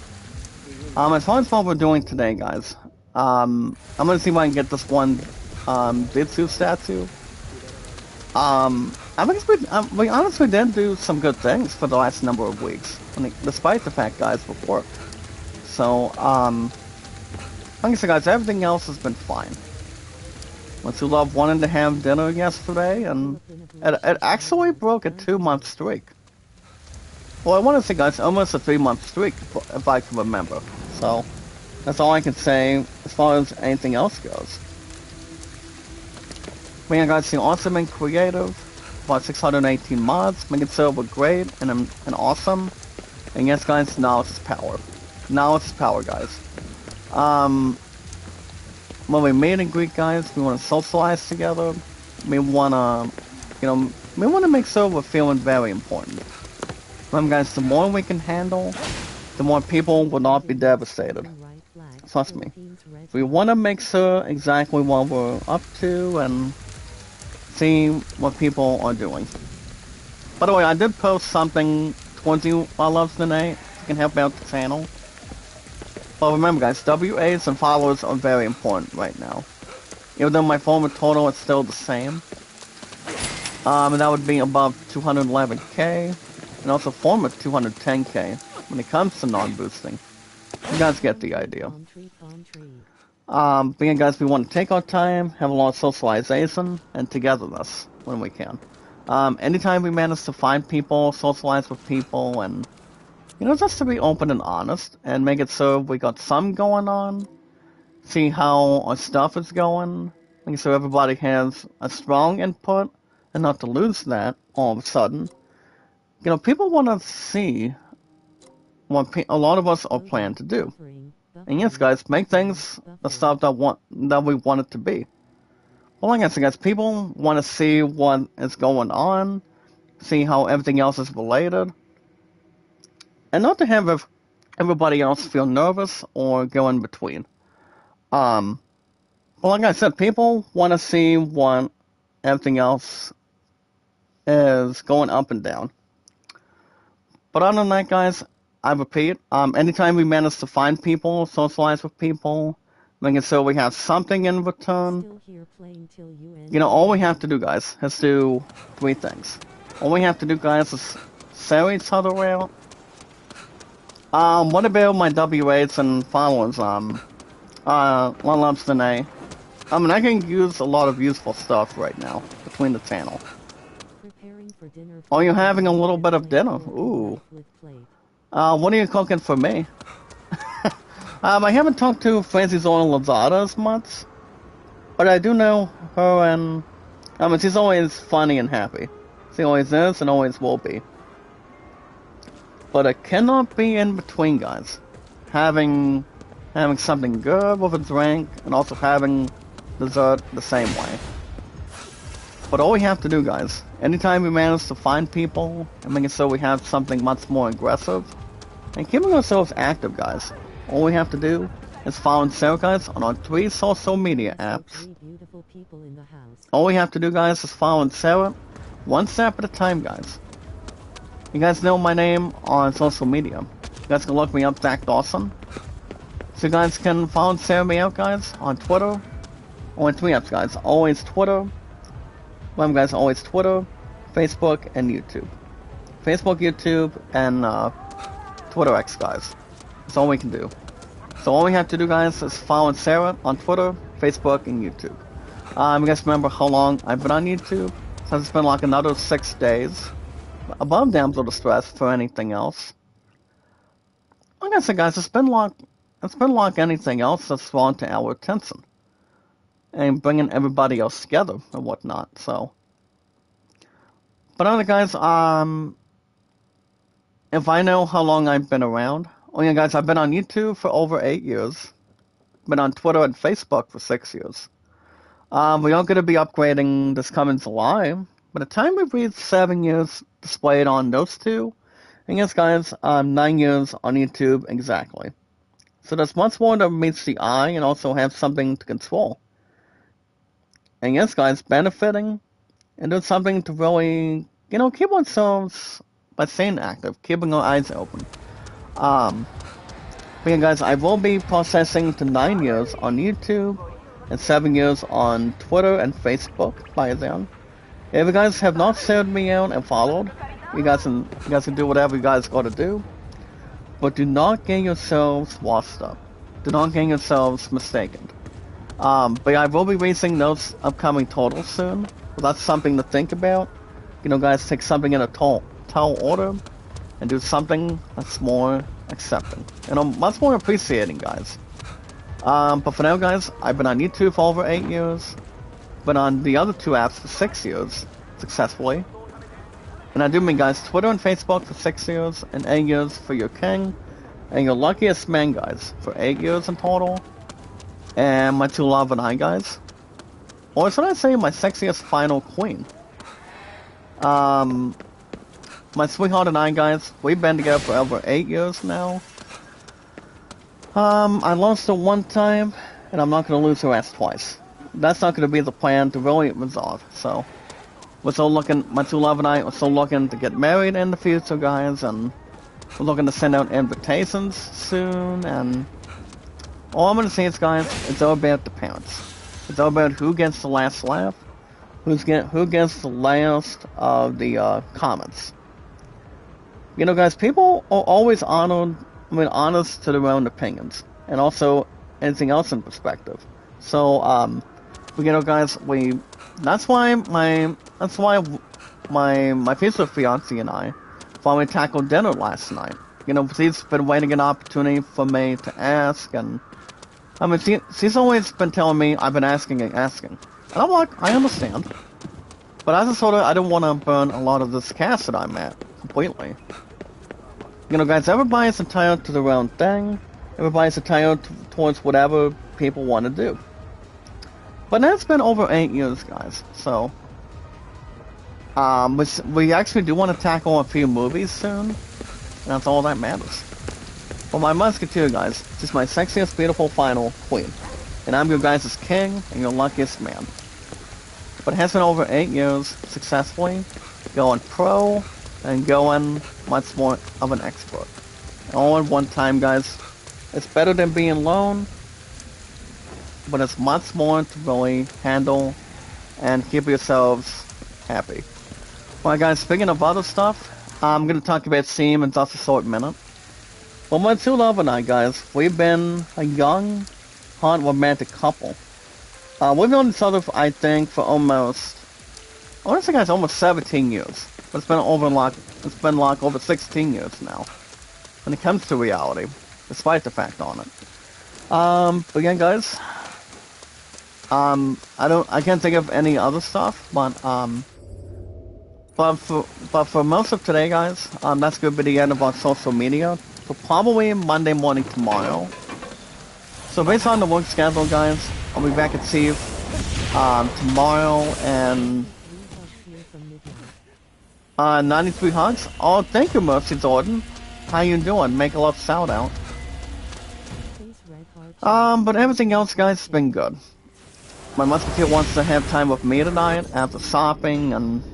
As far as what we're doing today, guys, I'm gonna see if I can get this one, Bitsu statue. I think we honestly did do some good things for the last number of weeks, despite the fact, guys, we've worked. So, like I said, guys, everything else has been fine. Once you love wanted to have dinner yesterday, and it actually broke a 2-month streak. Well, I want to say, guys, almost a 3-month streak, if I can remember. So, that's all I can say as far as anything else goes. But yeah, guys, awesome and creative. About 618 mods, make it so we're great and awesome. And yes, guys, knowledge is power. Knowledge is power, guys. When we meet and greet, guys, we want to socialize together. We want to, you know, we want to make sure we're feeling very important. Remember, guys, the more we can handle, the more people will not be devastated. Trust me. We want to make sure exactly what we're up to and see what people are doing. By the way, I did post something towards you, loves Nene, if you can help out the channel. But remember, guys, WAs and followers are very important right now. Even though my former total is still the same. And that would be above 211k, and also former 210k when it comes to non-boosting. You guys get the idea. But yeah, guys, we want to take our time, have a lot of socialization, and togetherness when we can. Anytime we manage to find people, socialize with people, and, you know, just to be open and honest, and make it so we got some going on, see how our stuff is going, make so everybody has a strong input, and not to lose that all of a sudden. You know, people want to see what a lot of us are planning to do. And yes, guys, make things the stuff that we want it to be. Well, like I said, guys, people want to see what is going on, see how everything else is related, and not to have everybody else feel nervous or go in between. Um, well, like I said, people want to see what everything else is going up and down. But other than that, guys, I repeat, anytime we manage to find people, socialize with people, making sure we have something in return, all we have to do, guys, is do 3 things. All we have to do, guys, is sell each other out. What about my W8s and followers, One Loves Danae? I mean, I can use a lot of useful stuff right now between the channel. Oh, you're having a little bit of dinner. Ooh. What are you cooking for me? I haven't talked to Francis on Lazada as much, but I do know her, and I mean, she's always funny and happy. She always is and always will be. But it cannot be in between, guys. Having something good with a drink, and also having dessert the same way. But all we have to do, guys, anytime we manage to find people and making sure we have something much more aggressive, and keeping ourselves active, guys, all we have to do is follow Sarah, guys, on our 3 social media apps. All we have to do, guys, is follow Sarah 1 step at a time, guys. You guys know my name on social media. You guys can look me up, Zach Dawson. So you guys can follow Sarah me out, guys, on Twitter. Or on 3 apps, guys. Always Twitter. Remember, guys, always Twitter, Facebook, and YouTube. Facebook, YouTube, and Twitter X, guys. That's all we can do. So all we have to do, guys, is follow Sarah on Twitter, Facebook, and YouTube. You guys remember how long I've been on YouTube? So it's been like another 6 days. Above Damsel Distress for anything else. Like I said, guys, it's been like anything else that's drawn to our attention. And bringing everybody else together and whatnot, so. But other guys, if I know how long I've been around, oh yeah, guys, I've been on YouTube for over 8 years. Been on Twitter and Facebook for 6 years. We are going to be upgrading this coming July. By the time we reach 7 years displayed on those 2, and yes, guys, 9 years on YouTube exactly. So there's much more that meets the eye and also have something to control. And yes, guys, benefiting and doing something to really, keep ourselves by staying active, keeping our eyes open. But yeah, guys, I will be processing to 9 years on YouTube and 7 years on Twitter and Facebook by then. If you guys have not shared me out and followed, you guys can do whatever you guys got to do. But do not get yourselves washed up. Do not get yourselves mistaken. But yeah, I will be releasing those upcoming totals soon. But that's something to think about. Guys, take something in a tall order and do something that's more accepting. And much more appreciating, guys. But for now, guys, I've been on YouTube for over 8 years. Been on the other 2 apps for 6 years, successfully. And I do mean, guys, Twitter and Facebook for 6 years, and 8 years for your king, and your luckiest man, guys, for 8 years in total. And my 2 love and I, guys. Or should I say my sexiest final queen? My sweetheart and I, guys, we've been together for over 8 years now. I lost her 1 time, and I'm not going to lose her ass twice. That's not going to be the plan to really resolve, so. My 2 love and I are still looking to get married in the future, guys, and we're looking to send out invitations soon, and all I'm going to say is, guys, it's all about the parents. It's all about who gets the last laugh, who gets the last of the comments. Guys, people are always honest to their own opinions, and also anything else in perspective. So, guys, that's why my future fiance and I finally tackled dinner last night. She's been waiting an opportunity for me to ask, and I mean, she's always been telling me I've been asking. And I'm like, I understand. But as a sort of, I don't want to burn a lot of this cash that I'm at completely. Guys, everybody's entitled to their own thing. Everybody's entitled towards whatever people want to do. But that's been over 8 years, guys. So, we actually do want to tackle a few movies soon, and that's all that matters. Well, my musketeer, guys, she's my sexiest, beautiful final queen, and I'm your guys' king and your luckiest man. But it has been over 8 years successfully going pro and going much more of an expert. All in one time, guys. It's better than being alone, but it's much more to really handle and keep yourselves happy. Well, guys, speaking of other stuff, I'm going to talk about Steam in just a short minute. Well, my true love and I, guys, we've been a young, hot, romantic couple. We've known each other, I think, for almost, I want to say, guys, almost 17 years. But it's been over 16 years now, when it comes to reality, despite the fact on it. But yeah, guys, I can't think of any other stuff, but for most of today, guys, that's gonna be the end of our social media. So probably Monday morning tomorrow. So based on the work schedule, guys, I'll be back at Steve tomorrow and 93 hugs. Oh, thank you, Mercy Jordan. How you doing? Make a love shout out. But everything else, guys, has been good. My musketeer wants to have time with me tonight after shopping, and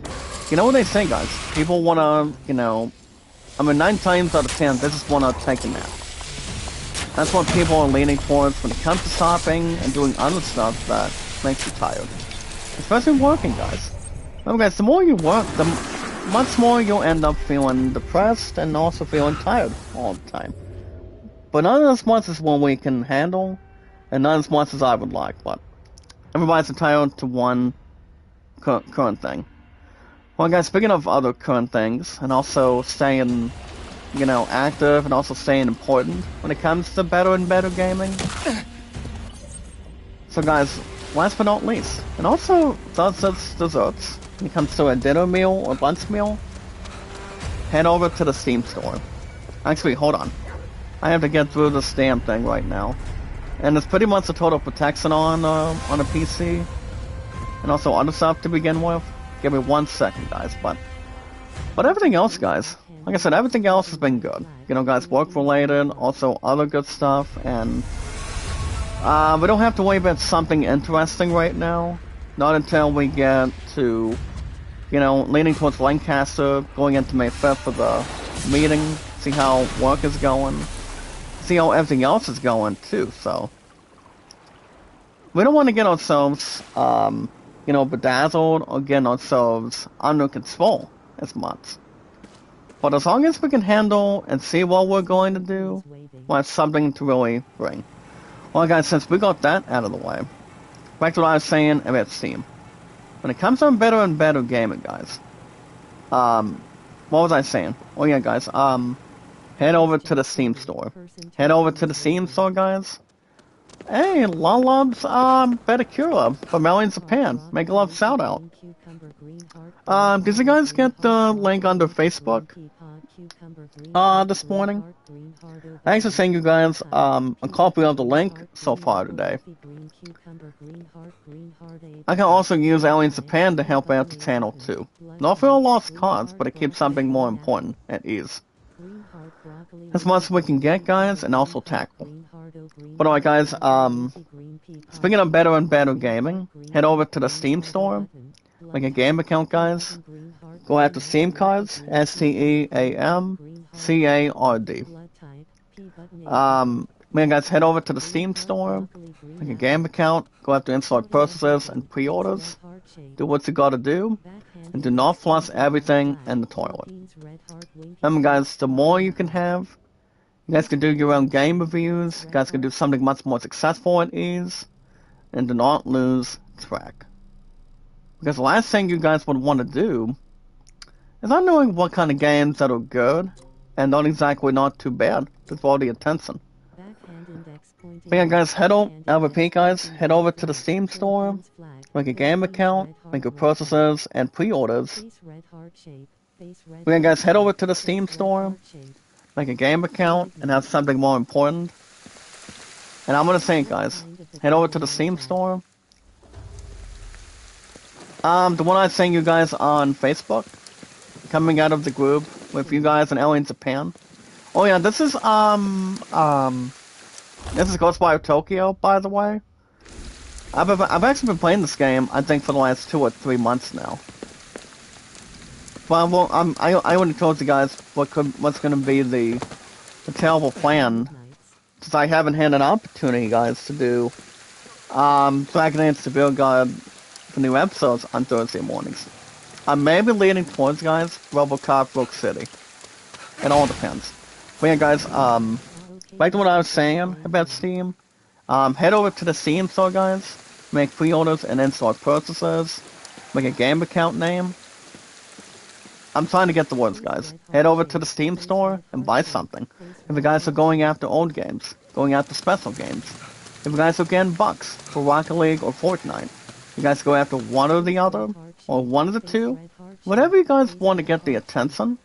you know what they say, guys. People wanna, 9 times out of 10, they just wanna take a nap. That's what people are leaning towards when it comes to shopping and doing other stuff that makes you tired. Especially working, guys. Remember, guys, the more you work, the much more you'll end up feeling depressed and also feeling tired all the time. But not as much as what we can handle, and not as much as I would like, but everybody's entitled to one current thing. Well, guys, speaking of other current things, and also staying, active, and also staying important when it comes to better and better gaming. So, guys, last but not least, and also desserts, when it comes to a dinner meal or lunch meal, head over to the Steam store. Actually, hold on. I have to get through this damn thing right now. And it's pretty much a total protection on a PC. And also other stuff to begin with. Give me 1 second, guys. But everything else, guys. Like I said, everything else has been good. Guys, work related, also other good stuff. And we don't have to worry about something interesting right now. Not until we get to, leaning towards Lancaster, going into May 5th for the meeting. See how work is going. See how everything else is going too, so we don't want to get ourselves bedazzled or get ourselves under control as much. But as long as we can handle and see what we're going to do, we'll have something to really bring. Well, guys, since we got that out of the way, back to what I was saying about Steam. When it comes to better and better gaming, guys, what was I saying? Oh yeah, guys, head over to the Steam store. Head over to the Steam store, guys. Hey, Lolub's Pedicura from LA in Japan. Make a love shout out. Did you guys get the link under Facebook this morning? I actually sent you guys a copy of the link so far today. I can also use LA in Japan to help out the channel too. Not for a lost cause, but it keeps something more important at ease. As much as we can get, guys, and also tackle. But alright, guys, speaking of better and better gaming, head over to the Steam store, make a game account, guys, go after Steam cards, STEAMCARD. Guys, head over to the Steam store, make a game account, go after in-store purchases and pre-orders, do what you gotta do, and do not flush everything in the toilet. Remember, guys, the more you can have, you guys can do your own game reviews, you guys can do something much more successful at ease, and do not lose track. Because the last thing you guys would want to do is not knowing what kind of games that are good, and not exactly not too bad, to draw the attention. But yeah, guys, I'll repeat, guys, head over to the Steam store, make a game account, make your purchases and pre-orders. But yeah, guys, head over to the Steam store, make a game account, and have something more important. And I'm gonna say it, guys, head over to the Steam store, The one I sent you guys on Facebook, coming out of the group with you guys and Ellie in Japan. Oh yeah, this is Ghostwire Tokyo, by the way. I've actually been playing this game, I think, for the last 2 or 3 months now. But I already told you guys what's gonna be the terrible plan, since I haven't had an opportunity, guys, to do Dragon Age Severe God for new episodes on Thursday mornings. I may be leaning towards, guys, RoboCop Rogue City. It all depends. But yeah, guys, back to what I was saying about Steam. Head over to the Steam store, guys. Make pre-orders and in-store purchases. Make a game account name. I'm trying to get the words, guys. Head over to the Steam store and buy something. If you guys are going after old games, going after special games. If you guys are getting bucks for Rocket League or Fortnite. You guys go after one or the other, or one of the two. Whatever you guys want to get the attention.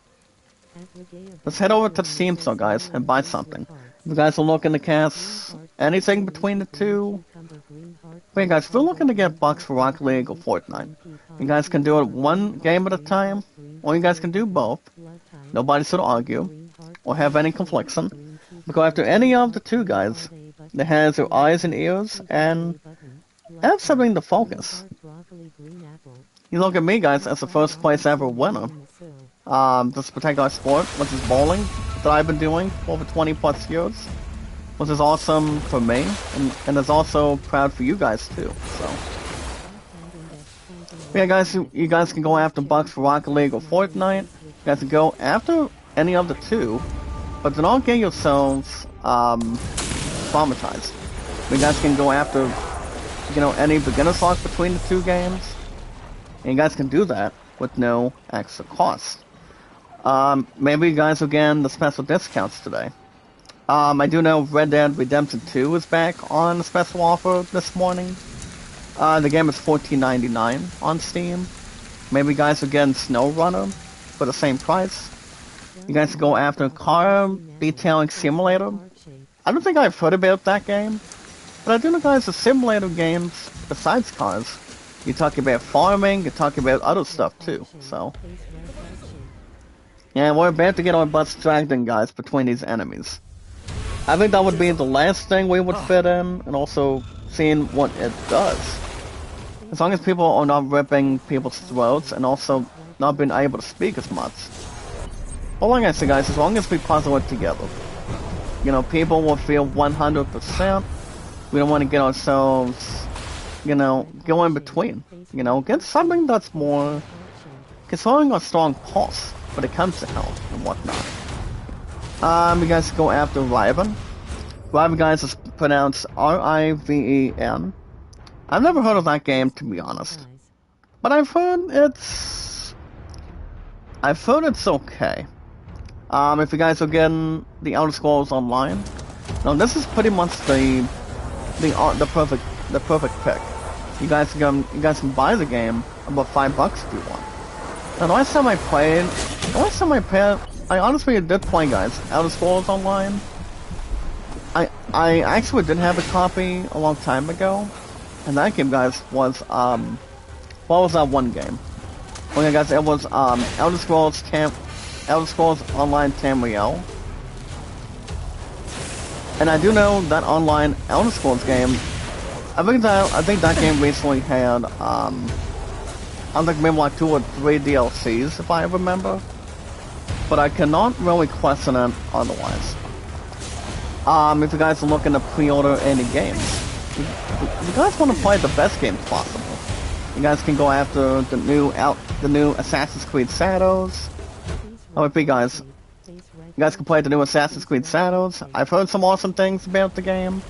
Let's head over to the Steam store, guys, and buy something. If you guys are looking to cast anything between the two, wait, guys, if you're looking to get bucks for Rocket League or Fortnite, you guys can do it one game at a time, or you guys can do both. Nobody should argue, or have any confliction. But go after any of the two, guys, that has your eyes and ears, and have something to focus. You look at me, guys, as the first place ever winner. This particular sport, which is bowling, that I've been doing for over 20 plus years, which is awesome for me, and is also proud for you guys too, so. Yeah, guys, you guys can go after bucks for Rocket League or Fortnite. You guys can go after any of the two, but do not get yourselves, traumatized. You guys can go after, you know, any beginner slots between the two games, and you guys can do that with no extra cost. Maybe you guys will get the special discounts today. I do know Red Dead Redemption 2 is back on a special offer this morning. The game is $14.99 on Steam. Maybe you guys will get SnowRunner for the same price. You guys can go after Car Detailing Simulator. I don't think I've heard about that game, but I do know, guys, the simulator games besides cars. You're talking about farming, you're talking about other stuff too, so. Yeah, we're about to get our butts dragged in, guys, between these enemies. I think that would be the last thing we would fit in, and also seeing what it does. As long as people are not ripping people's throats, and also not being able to speak as much. But like I said, guys, as long as we puzzle it together, you know, people will feel 100%. We don't want to get ourselves, you know, go in between. You know, get something that's more controlling a strong pulse when it comes to health and whatnot. You guys go after Riven. Riven, guys, is pronounced R-I-V-E-N. I've never heard of that game, to be honest. But I've heard it's okay. If you guys are getting the Elder Scrolls Online, now this is pretty much the perfect pick. You guys can buy the game about $5 if you want. Now the last time I played, I honestly did play, guys, Elder Scrolls Online. I actually did have a copy a long time ago, and that game, guys, was what was that one game? Well, yeah, guys, it was Elder Scrolls Online Tamriel. And I do know that online Elder Scrolls game, I think that game recently had I think maybe like 2 or 3 DLCs, if I remember. But I cannot really question it otherwise. If you guys are looking to pre-order any games, if you guys want to play the best games possible, you guys can go after the new Assassin's Creed Shadows. OP, guys. You guys can play the new Assassin's Creed Shadows. I've heard some awesome things about the game.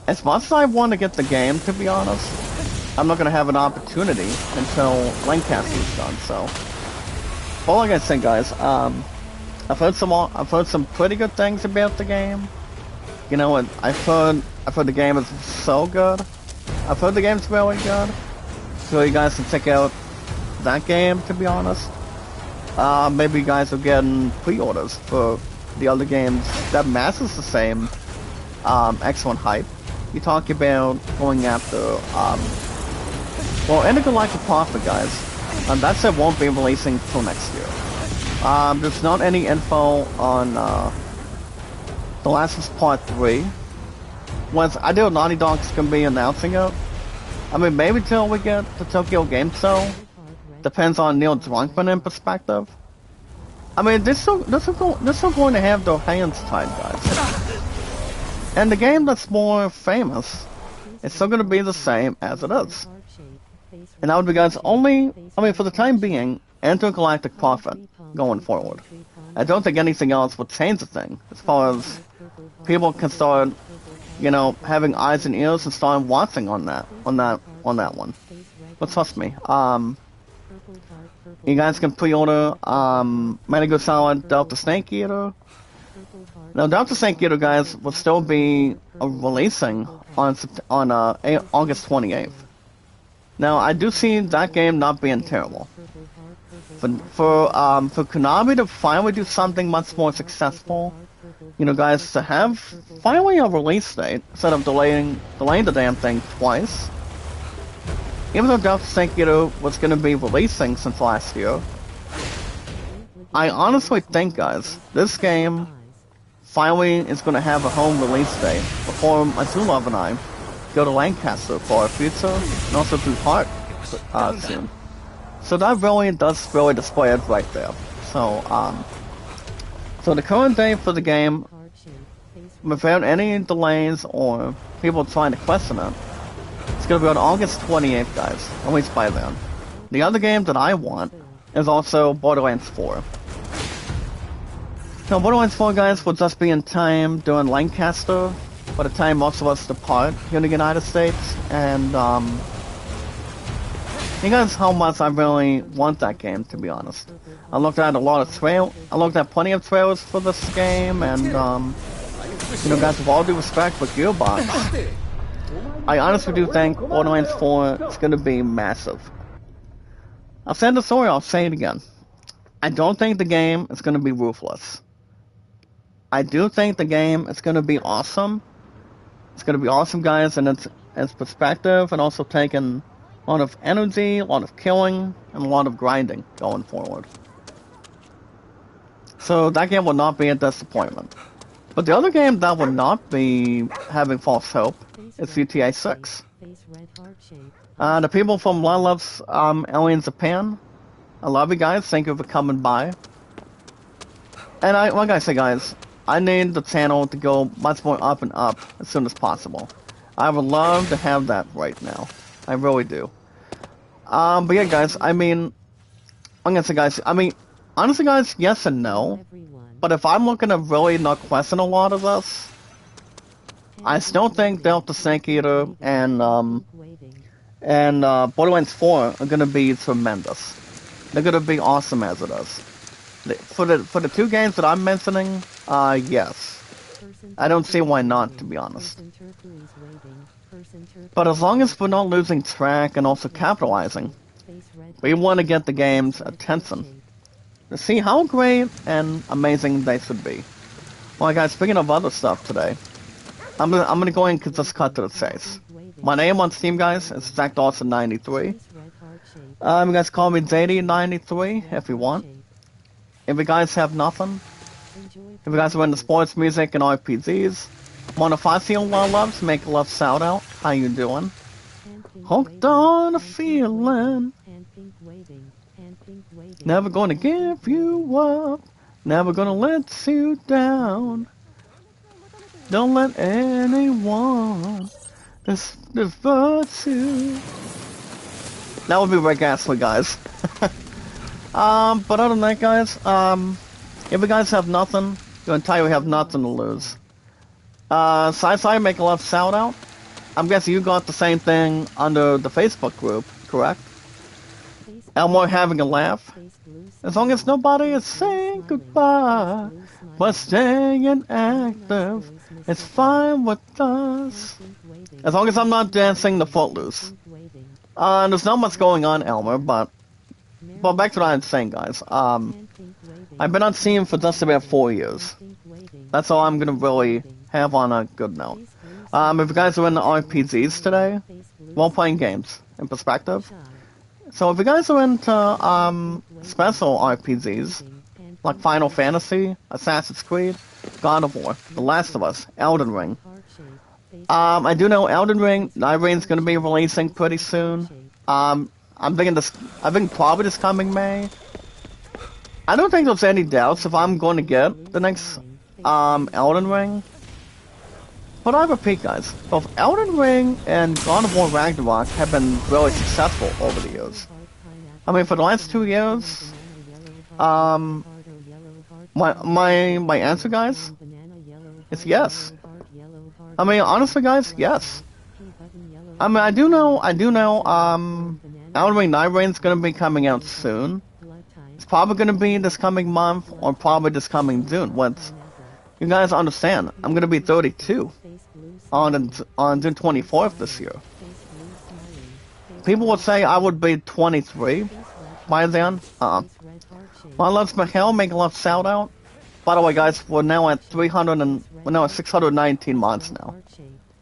As much as I want to get the game, to be honest, I'm not going to have an opportunity until Lancaster is done, so. But like I said, guys, I've heard some pretty good things about the game. You know, and I've heard the game is so good. I've heard the game's really good. So you guys can check out that game, to be honest. Maybe you guys are getting pre-orders for the other games that matches the same excellent hype. You talk about going after Well, Intergalactic Prophet, guys, that set won't be releasing till next year. There's not any info on The Last of Us Part 3. Once I do, Naughty Dog's gonna be announcing it. I mean, maybe till we get the Tokyo Game Show. Depends on Neil Druckmann in perspective. I mean, they're still going to have their hands tied, guys. And the game that's more famous is still going to be the same as it is. And that would be, guys, only, I mean, for the time being, Intergalactic Prophet going forward. I don't think anything else would change the thing, as far as people can start, you know, having eyes and ears and start watching on that one. But trust me, you guys can pre-order, Metal Solid Delta Snake Eater. Now, Delta Snake Eater, guys, will still be releasing on August 28th. Now, I do see that game not being terrible. For Konami to finally do something much more successful, you know, guys, to have finally a release date instead of delaying the damn thing twice. Even though Delta Snake Eater was going to be releasing since last year, I honestly think, guys, this game finally is going to have a home release date before my true love and I go to Lancaster for our future, and also to Heart soon. So that really does display it right there. So, so the current date for the game, without any delays or people trying to question it, it's going to be on August 28th, guys, at least by then. The other game that I want is also Borderlands 4. Now, Borderlands 4, guys, will just be in time during Lancaster, by the time most of us depart here in the United States, and, you guys how much I really want that game, to be honest. I looked at plenty of trailers for this game, and, you know, guys, with all due respect for Gearbox, I honestly do think Borderlands 4 is going to be massive. I've said the story, I'll say it again. I don't think the game is going to be ruthless. I do think the game is going to be awesome. It's going to be awesome, guys, in its perspective, and also taking a lot of energy, a lot of killing, and a lot of grinding going forward. So that game will not be a disappointment. But the other game that will not be having false hope is GTA 6. The people from Love's Alien Japan, I love you guys, thank you for coming by. And like I said, guys, I need the channel to go much more up and up as soon as possible. I would love to have that right now. I really do. But yeah, guys, I mean, I'm gonna say, guys, I mean, honestly, guys, yes and no. But if I'm looking to really not question a lot of this, I still think Delta Snake Eater and Borderlands 4 are gonna be tremendous. They're gonna be awesome as it is. For the two games that I'm mentioning, yes. I don't see why not, to be honest. But as long as we're not losing track and also capitalizing, we want to get the game's attention to see how great and amazing they should be. Well, guys, speaking of other stuff today, I'm gonna go and just cut to the chase. My name on Steam, guys, is Zach Dawson93. You guys call me JD93 if you want. If you guys have nothing, if you guys are into sports, music, and RPGs, want to find you loves, make a love shout out. How you doing? Hooked on a feeling. Never gonna give you up. Never gonna let you down. Don't let anyone divert you. That would be Rick Astley, guys. But other than that, guys, if you guys have nothing, you'll entirely have nothing to lose. Sci-Fi, make a love shout out. I'm guessing you got the same thing under the Facebook group, correct? Elmore having a laugh. As long as nobody is saying goodbye, but staying active, it's fine with us. As long as I'm not dancing the Footloose. There's not much going on, Elmer, but back to what I'm saying, guys. I've been on Steam for just about 4 years. That's all I'm gonna really have on a good note. If you guys are into RPGs today, role-playing games, in perspective. So if you guys are into special RPGs like Final Fantasy, Assassin's Creed, God of War, The Last of Us, Elden Ring. I do know Elden Ring, Night Rain's gonna be releasing pretty soon. I think probably this coming May. I don't think there's any doubts if I'm going to get the next Elden Ring. But I repeat, guys, both Elden Ring and God of War Ragnarok have been really successful over the years. I mean, for the last 2 years, my answer, guys, is yes. I mean, honestly, guys, yes. I mean, I do know, Elden Ring Night Rain's gonna be coming out soon. It's probably gonna be this coming month, or probably this coming June. Once you guys understand, I'm gonna be 32 on June 24th this year. People would say I would be 23 by then. Well, let's make a love shout out. By the way, guys, we're now at 619 mods now.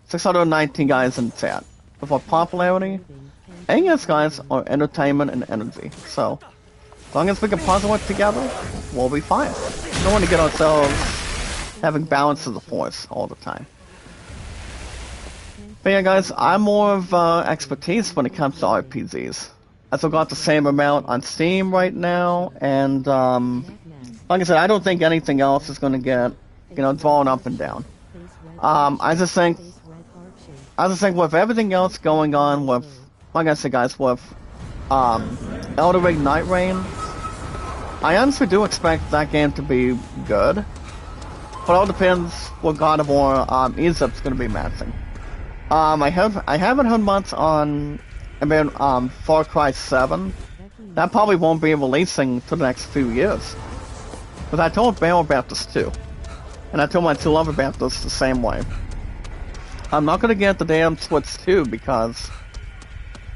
619 guys in chat. With our popularity, and yes, guys, our entertainment and energy. So, as long as we can puzzle it together, we'll be fine. We don't want to get ourselves having balance of the force all the time. But yeah, guys, I'm more of expertise when it comes to RPGs. I still got the same amount on Steam right now, and like I said, I don't think anything else is going to get, drawn up and down. I just think with everything else going on with, like I said, guys, with Elden Ring Night Rain, I honestly do expect that game to be good. But it all depends what God of War Egypt's going to be matching. I haven't heard much on Far Cry 7. That probably won't be releasing for the next few years. Because I told Bale about this too. And I told my two love about this the same way. I'm not gonna get the damn Switch 2 because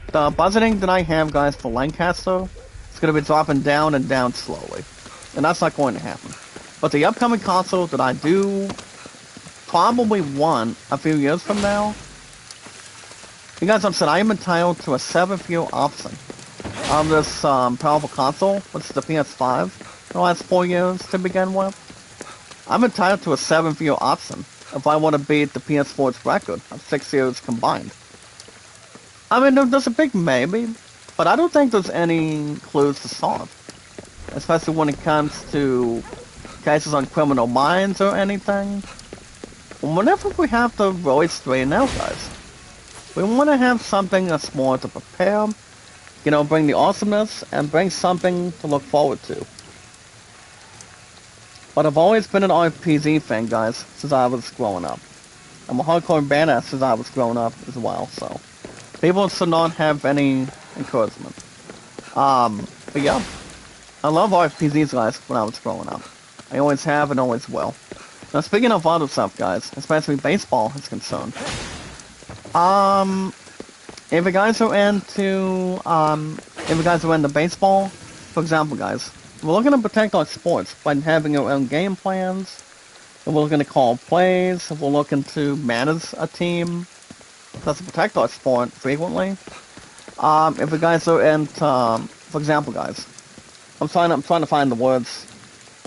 the budgeting that I have, guys, for Lancaster is gonna be dropping down and down slowly. And that's not going to happen. But the upcoming console that I do probably want a few years from now, you guys understand, I am entitled to a 7-year option on this powerful console, which is the PS5, the last 4 years to begin with. I'm entitled to a 7-year option if I want to beat the PS4's record of 6 years combined. I mean, there's a big maybe, but I don't think there's any clues to solve. Especially when it comes to cases on criminal minds or anything. Whenever we have to really straighten out, guys, we want to have something that's more to prepare, bring the awesomeness, and bring something to look forward to. But I've always been an RPG fan, guys, since I was growing up. I'm a hardcore badass since I was growing up as well, so people should not have any encouragement. But yeah, I love RPGs, guys, when I was growing up. I always have and always will. Now, speaking of other stuff, guys, especially baseball is concerned. If you guys are into baseball, for example, guys, we're looking to protect our sports by having our own game plans. If we're looking to call plays, if we're looking to manage a team, that's to protect our sport frequently. If you guys are into, for example, guys, I'm trying to find the words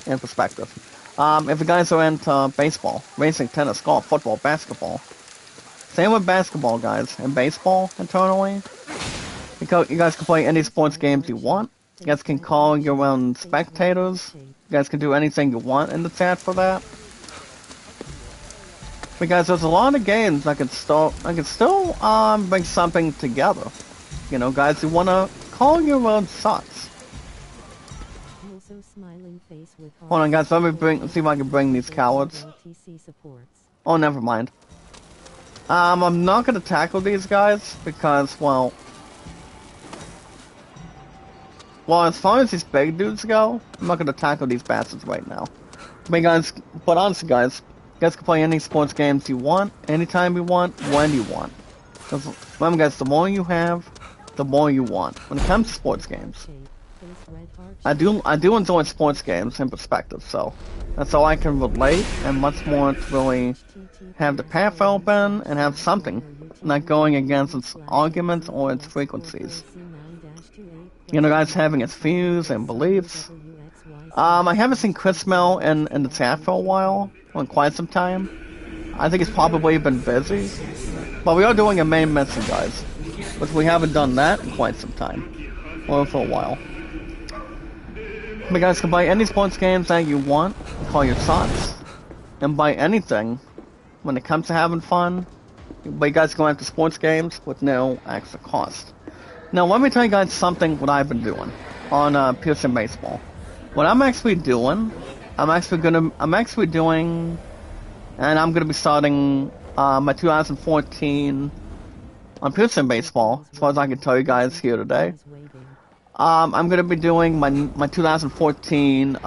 in perspective. If you guys are into baseball, racing, tennis, golf, football, basketball, same with basketball, guys, and baseball internally. You guys can play any sports games you want. You guys can call your own spectators. You guys can do anything you want in the chat for that. Because there's a lot of games that can still bring something together. Guys, you wanna call your own shots. Hold on, guys. Let me see if I can bring these cowards. Oh, never mind. I'm not gonna tackle these guys because, well, as far as these big dudes go, I'm not gonna tackle these bastards right now. But honestly, guys, you guys can play any sports games you want, anytime you want, when you want. Because remember, guys, the more you have, the more you want when it comes to sports games. I do enjoy sports games in perspective, so that's all I can relate, and much more to really have the path open and have something, not going against its arguments or its frequencies. You know, guys having its views and beliefs. I haven't seen Chris Mel in the chat for a while, or in quite some time. I think he's probably been busy, but we are doing a main mission, guys, which we haven't done that in quite some time, or for a while. You guys can buy any sports games that you want, call your shots, and buy anything when it comes to having fun. But you guys go after sports games with no extra cost. Now, let me tell you guys something what I've been doing on Pearson Baseball. What I'm actually doing, I'm actually doing, and I'm gonna be starting my 2014 on Pearson Baseball, as far as I can tell you guys here today. I'm gonna be doing my 2014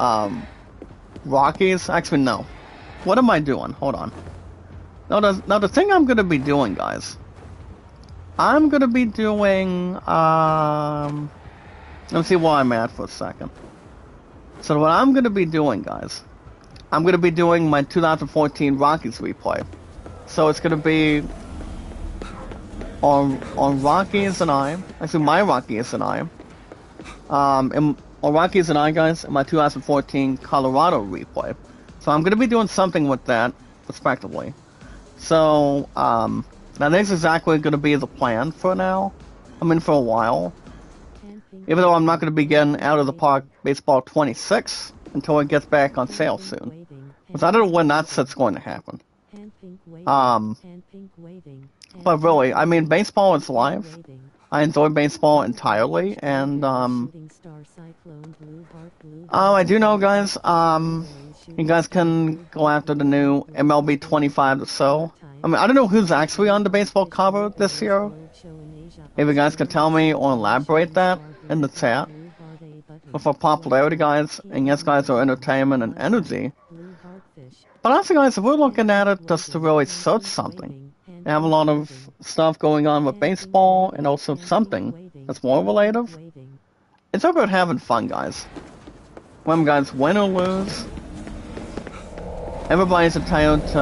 Rockies. Actually, no. What am I doing? Hold on. Now the thing I'm gonna be doing, guys. I'm gonna be doing. Let's see where I'm at for a second. So what I'm gonna be doing, guys, I'm gonna be doing my 2014 Rockies replay. So it's gonna be on Rockies and I. Actually, my Rockies and I. On Rockies and I, guys, in my 2014 Colorado replay. So I'm gonna be doing something with that, respectively. So now that's exactly gonna be the plan for now. I mean, for a while. Even though I'm not gonna be getting Out of the Park Baseball 26 until it gets back on sale soon. Because I don't know when that set's going to happen. But really, I mean, baseball is life. I enjoy baseball entirely, and I do know, guys, you guys can go after the new MLB 25 or so. I mean, I don't know who's actually on the baseball cover this year. If you guys could tell me or elaborate that in the chat. But for popularity, guys, and yes, guys, are entertainment and energy. But also, guys, if we're looking at it just to really search something, and have a lot of stuff going on with baseball, and also something that's more relative, it's about having fun, guys. Remember, guys, win or lose, everybody's entitled to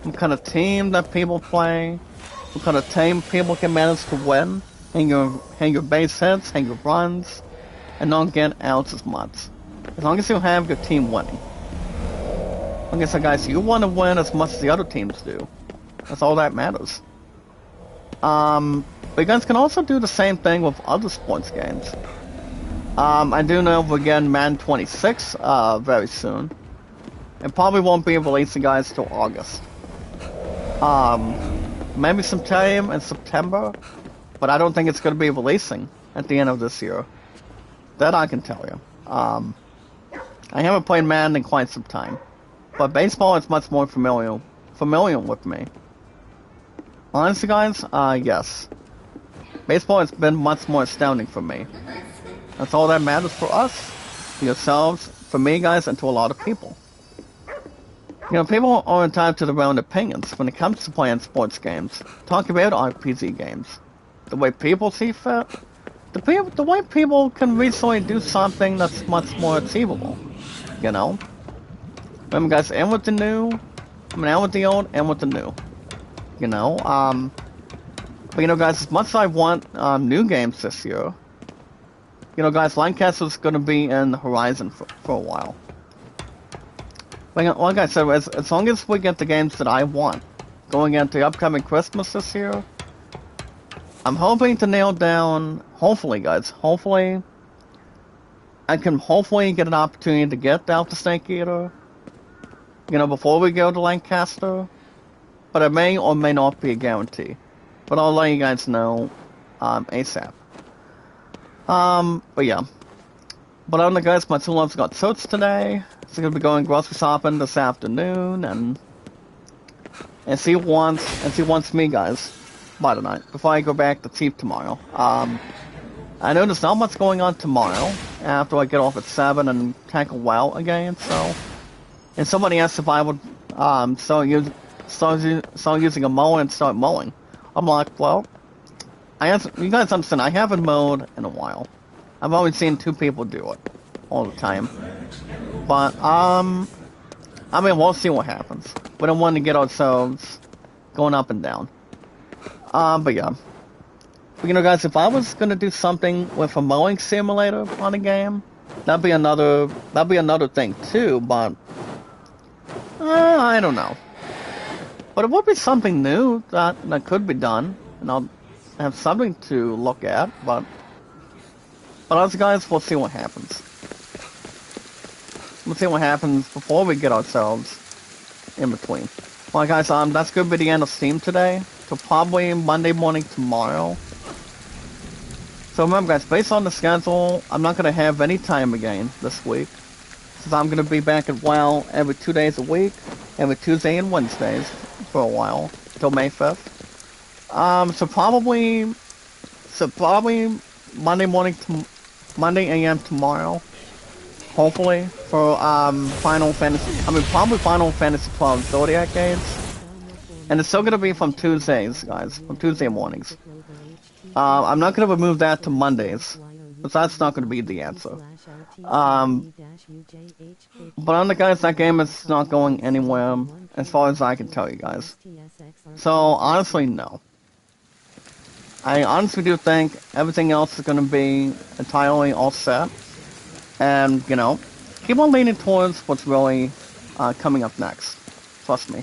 what kind of team that people play, what kind of team people can manage to win, hang your base hits, hang your runs, and not get outs as much. As long as you have your team winning. Like I said, guys, you want to win as much as the other teams do. That's all that matters. But you guys can also do the same thing with other sports games. I do know we're getting Madden 26 very soon. It probably won't be releasing, guys, till August. Maybe sometime in September, but I don't think it's going to be releasing at the end of this year. That I can tell you. I haven't played Madden in quite some time, but baseball is much more familiar with me. Honestly, guys, yes. Baseball has been much more astounding for me. That's all that matters for us, for yourselves, for me, guys, and to a lot of people. You know, people are entitled to their own opinions when it comes to playing sports games. Talk about RPG games. The way people see fit. The way people can recently do something that's much more achievable. You know? Remember, guys, and with the new, I mean, and with the old, and with the new. You know, but you know, guys, as much as I want new games this year, you know, guys, Lancaster's gonna be in the horizon for a while. Like I said, as long as we get the games that I want going into the upcoming Christmas this year, I'm hoping to nail down, hopefully, guys, hopefully, I can hopefully get an opportunity to get out the Snake Eater, you know, before we go to Lancaster. But it may or may not be a guarantee. But I'll let you guys know ASAP. But yeah. But other than that, guys, my two loves got totes today. So I'm going to be going grocery shopping this afternoon and see once me, guys, by tonight, before I go back to Chief tomorrow. I know there's not much going on tomorrow after I get off at 7 and tackle WoW again, so. And somebody asked if I would start using a mower and start mowing. I'm like, well, you guys understand, I haven't mowed in a while. I've only seen 2 people do it all the time. But, I mean, we'll see what happens. We don't want to get ourselves going up and down. But yeah. But, you know, guys, if I was gonna do something with a mowing simulator on a game, that'd be another thing too, but, I don't know. But it would be something new that could be done, and I'll have something to look at, but us guys, we'll see what happens. We'll see what happens before we get ourselves in between. Well, guys, that's gonna be the end of Steam today, so probably Monday morning tomorrow. So remember, guys, based on the schedule, I'm not gonna have any time again this week, since I'm gonna be back at WoW every 2 days a week, every Tuesday and Wednesdays for a while, till May 5th. So probably Monday AM tomorrow, hopefully, for probably Final Fantasy 12 Zodiac Age. And it's still gonna be from Tuesdays, guys, from Tuesday mornings. I'm not gonna remove that to Mondays, because that's not gonna be the answer. But on the guys, that game is not going anywhere, as far as I can tell you guys. So, honestly, no. I honestly do think everything else is gonna be entirely all set. And, you know, keep on leaning towards what's really coming up next. Trust me.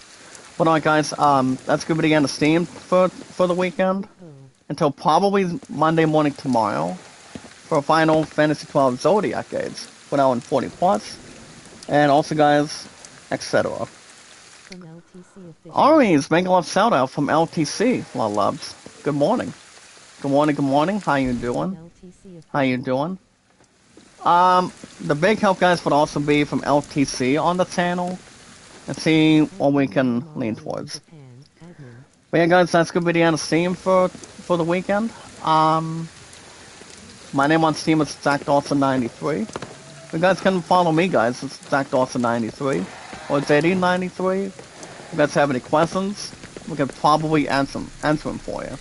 But alright guys, that's gonna be the end of Steam for the weekend. Until probably Monday morning tomorrow for Final Fantasy 12 Zodiac Age, 1 hour and 40 plus, and also guys, etc. Ari's making a love shout out from LTC, la loves. Good morning. Good morning, good morning. How you doing? How you doing? The big help guys would also be from LTC on the channel, and see what we can lean towards. But yeah guys, that's gonna be the end of Steam for the weekend. My name on Steam is ZachDawson93. You guys can follow me guys, it's ZachDawson93 or JD93. If you guys have any questions, we can probably answer them for you.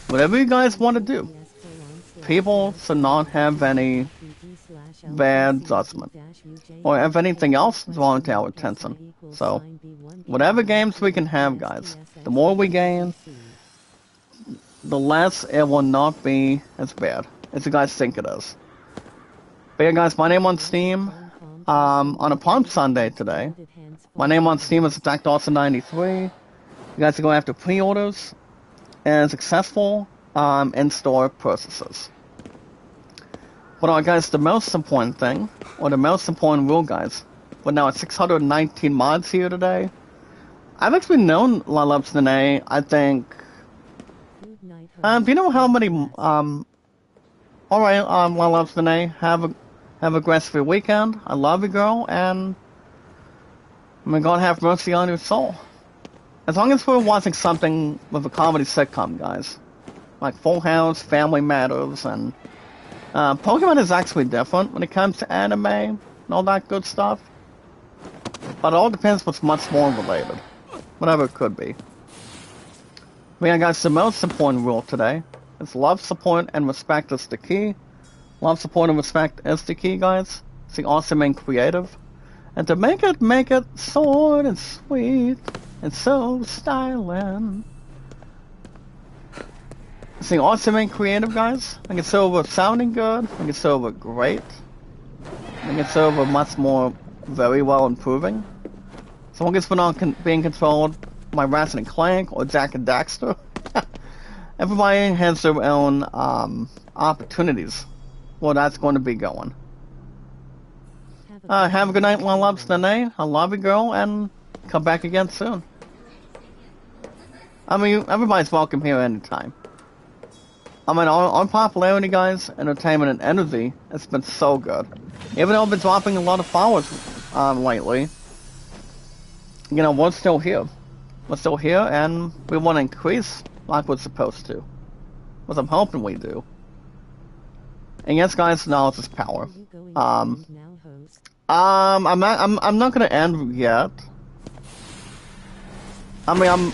Whatever you guys want to do. People should not have any bad judgment, or if anything else drawn to our attention. So, whatever games we can have guys, the more we gain, the less it will not be as bad as you guys think it is. But yeah guys, my name on Steam, on a Palm Sunday today, my name on Steam is ZachDawson93. You guys are going after pre-orders and successful in-store purchases. But alright guys, the most important thing, or the most important rule guys, we're now at 619 mods here today. I've actually known Lalubs Nene, I think, do you know how many, alright, Lalubs Nene, have a grass-free weekend, I love you girl, and may God have mercy on your soul. As long as we're watching something with a comedy sitcom guys, like Full House, Family Matters, and Pokemon is actually different when it comes to anime and all that good stuff. But it all depends what's much more related. Whatever it could be. But yeah guys, the most important rule today is love, support, and respect is the key. Love, support, and respect is the key guys. See awesome and creative. And to make it short and sweet and so styling. See awesome and creative guys. I get over sounding good. I get over great. I get over much more very well improving. So long as we're not being controlled by Ratchet and Clank or Jack and Daxter. Everybody has their own opportunities. Well, that's going to be going. Have a good night, my loves, Nene. I love you, girl, and come back again soon. I mean, everybody's welcome here anytime. I mean, our popularity, guys, entertainment, and energy, it's been so good. Even though I've been dropping a lot of followers lately, you know, we're still here. We're still here, and we want to increase like we're supposed to. What I'm hoping we do. And yes, guys, knowledge is power. I'm not gonna end yet. I mean,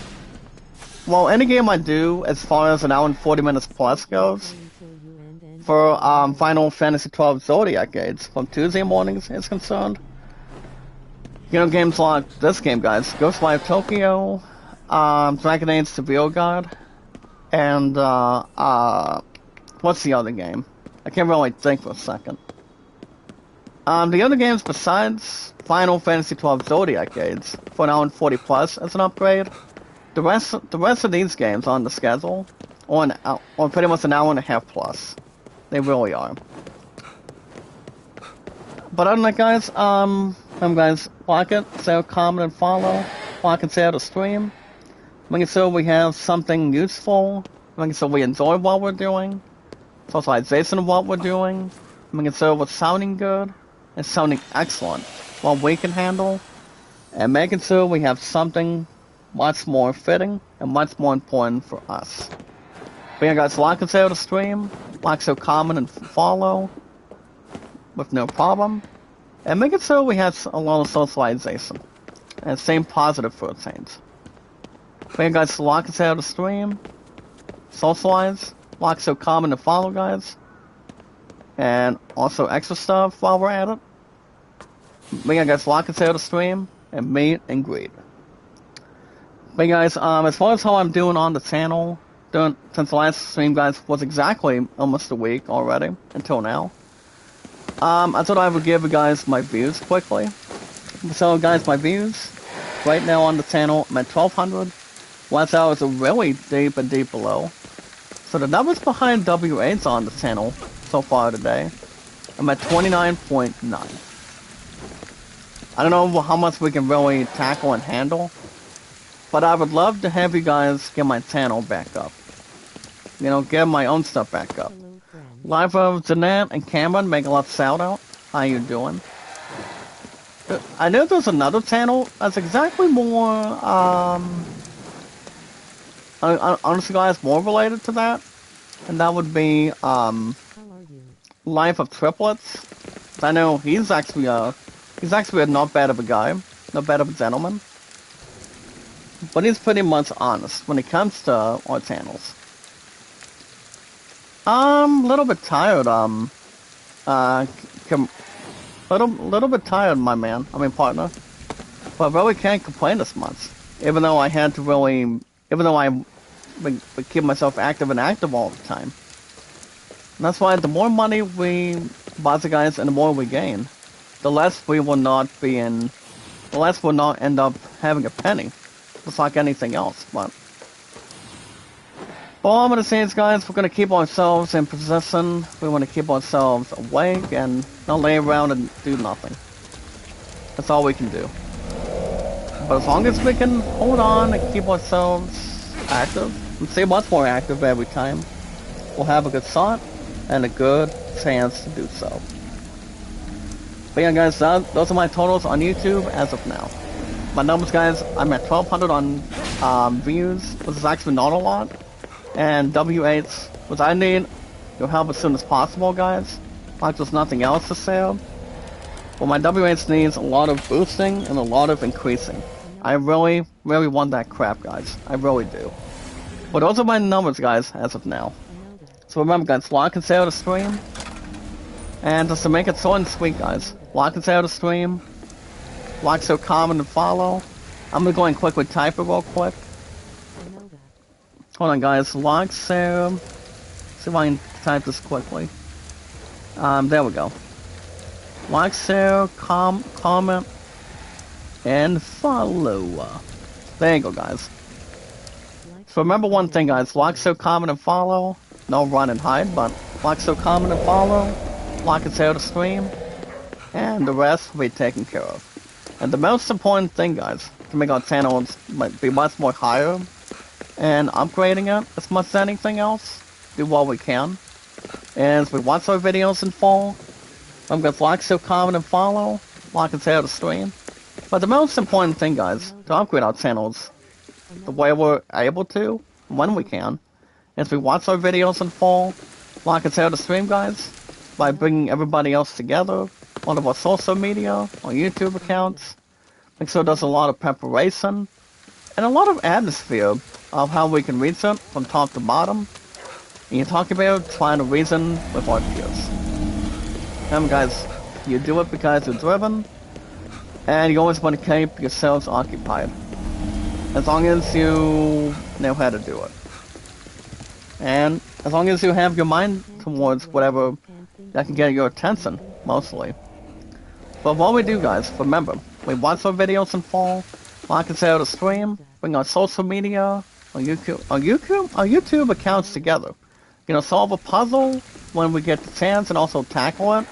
well, any game I do, as far as an hour and 40 minutes plus goes, for Final Fantasy XII Zodiac Gates from Tuesday mornings is concerned. You know, games like this game, guys, Ghostwire Tokyo, Dragon Age Severe God, and what's the other game? I can't really think for a second. The other games besides Final Fantasy XII Zodiac Gates for an hour and 40 plus as an upgrade, the rest of these games on the schedule or pretty much an hour and a half plus. They really are. But other than that, guys, guys, like it, share, comment, and follow. Like and share the stream. Making sure we have something useful. Making sure we enjoy what we're doing. Socialization of what we're doing. Making sure we're sounding good. And sounding excellent. What we can handle. And making sure we have something much more fitting and much more important for us. But yeah, guys, like and share the stream. Like, share, comment, and follow. With no problem. And making sure we have a lot of socialization. And same positive for a change. But yeah, guys, like and share the stream. Socialize. Like, share, comment, and follow, guys. And also extra stuff while we're at it. But yeah, guys, like and share the stream. And meet and greet. But guys, as far as how I'm doing on the channel, since the last stream, guys, was exactly almost a week already, until now. I thought I would give you guys my views quickly. So guys, my views, right now on the channel, I'm at 1200. Last hour is really deep and deep below. So the numbers behind W8's on the channel so far today, I'm at 29.9. I don't know how much we can really tackle and handle, but I would love to have you guys get my channel back up. You know, get my own stuff back up. Live of Jeanette and Cameron, make a lot of shout out. How you doing? I know there's another channel that's exactly more, honestly guys, more related to that. And that would be, Life of Triplets. I know he's actually a not bad of a guy, not bad of a gentleman. But he's pretty much honest when it comes to our channels. Little bit tired, little bit tired, my man, partner. But I really can't complain this much. Even though I would keep myself active all the time. And that's why the more money we buy the guys and the more we gain, the less we'll not end up having a penny. Just like anything else, but all I'm going to say is, guys, we're going to keep ourselves in position. We want to keep ourselves awake and not lay around and do nothing. That's all we can do. But as long as we can hold on and keep ourselves active, and stay much more active every time, we'll have a good shot and a good chance to do so. But yeah, guys, those are my totals on YouTube as of now. My numbers, guys, I'm at 1200 on views, which is actually not a lot. And W8s, which I need your help as soon as possible, guys. Like there's nothing else to say. Well, my W8s needs a lot of boosting and a lot of increasing. I really, really want that crap, guys. I really do. But those are my numbers, guys, as of now. So remember, guys, like and share the stream. And just to make it short and sweet, guys, like and share the stream. Like, share, comment, and follow. I'm gonna go and quickly type it real quick. Hold on, guys. Like, share. See if I can type this quickly. There we go. Like, share, comment, and follow. There you go, guys. So remember one thing, guys. Like, share, comment, and follow. No run and hide, but like, share, comment, and follow. Like and share the stream. And the rest will be taken care of. And the most important thing, guys, to make our channels be much more higher and upgrading it as much as anything else, do what we can. And as we watch our videos in full, I'm going to like, share, comment, and follow, like and share the stream. But the most important thing, guys, to upgrade our channels the way we're able to, when we can, is we watch our videos in full, like and share the stream, guys, by bringing everybody else together, one of our social media, our YouTube accounts. Make sure there's a lot of preparation, and a lot of atmosphere of how we can reach it from top to bottom. And you talk about trying to reason with our peers. Remember guys, you do it because you're driven, and you always want to keep yourselves occupied. As long as you know how to do it. And as long as you have your mind towards whatever that can get your attention, mostly. But what we do guys, remember, we watch our videos in full, like us out a stream, bring our social media, our YouTube accounts together. You know, solve a puzzle when we get the chance and also tackle it.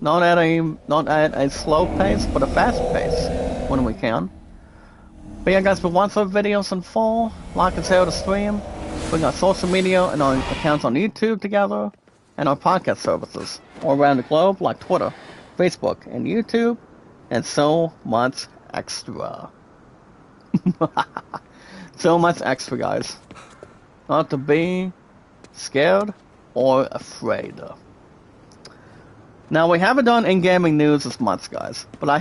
Not at a slow pace, but a fast pace when we can. But yeah guys, we watch our videos in full, like us out a stream, bring our social media and our accounts on YouTube together, and our podcast services all around the globe like Twitter, Facebook, and YouTube, and so much extra. So much extra guys. Not to be scared or afraid. Now we haven't done in-gaming news as much guys, but I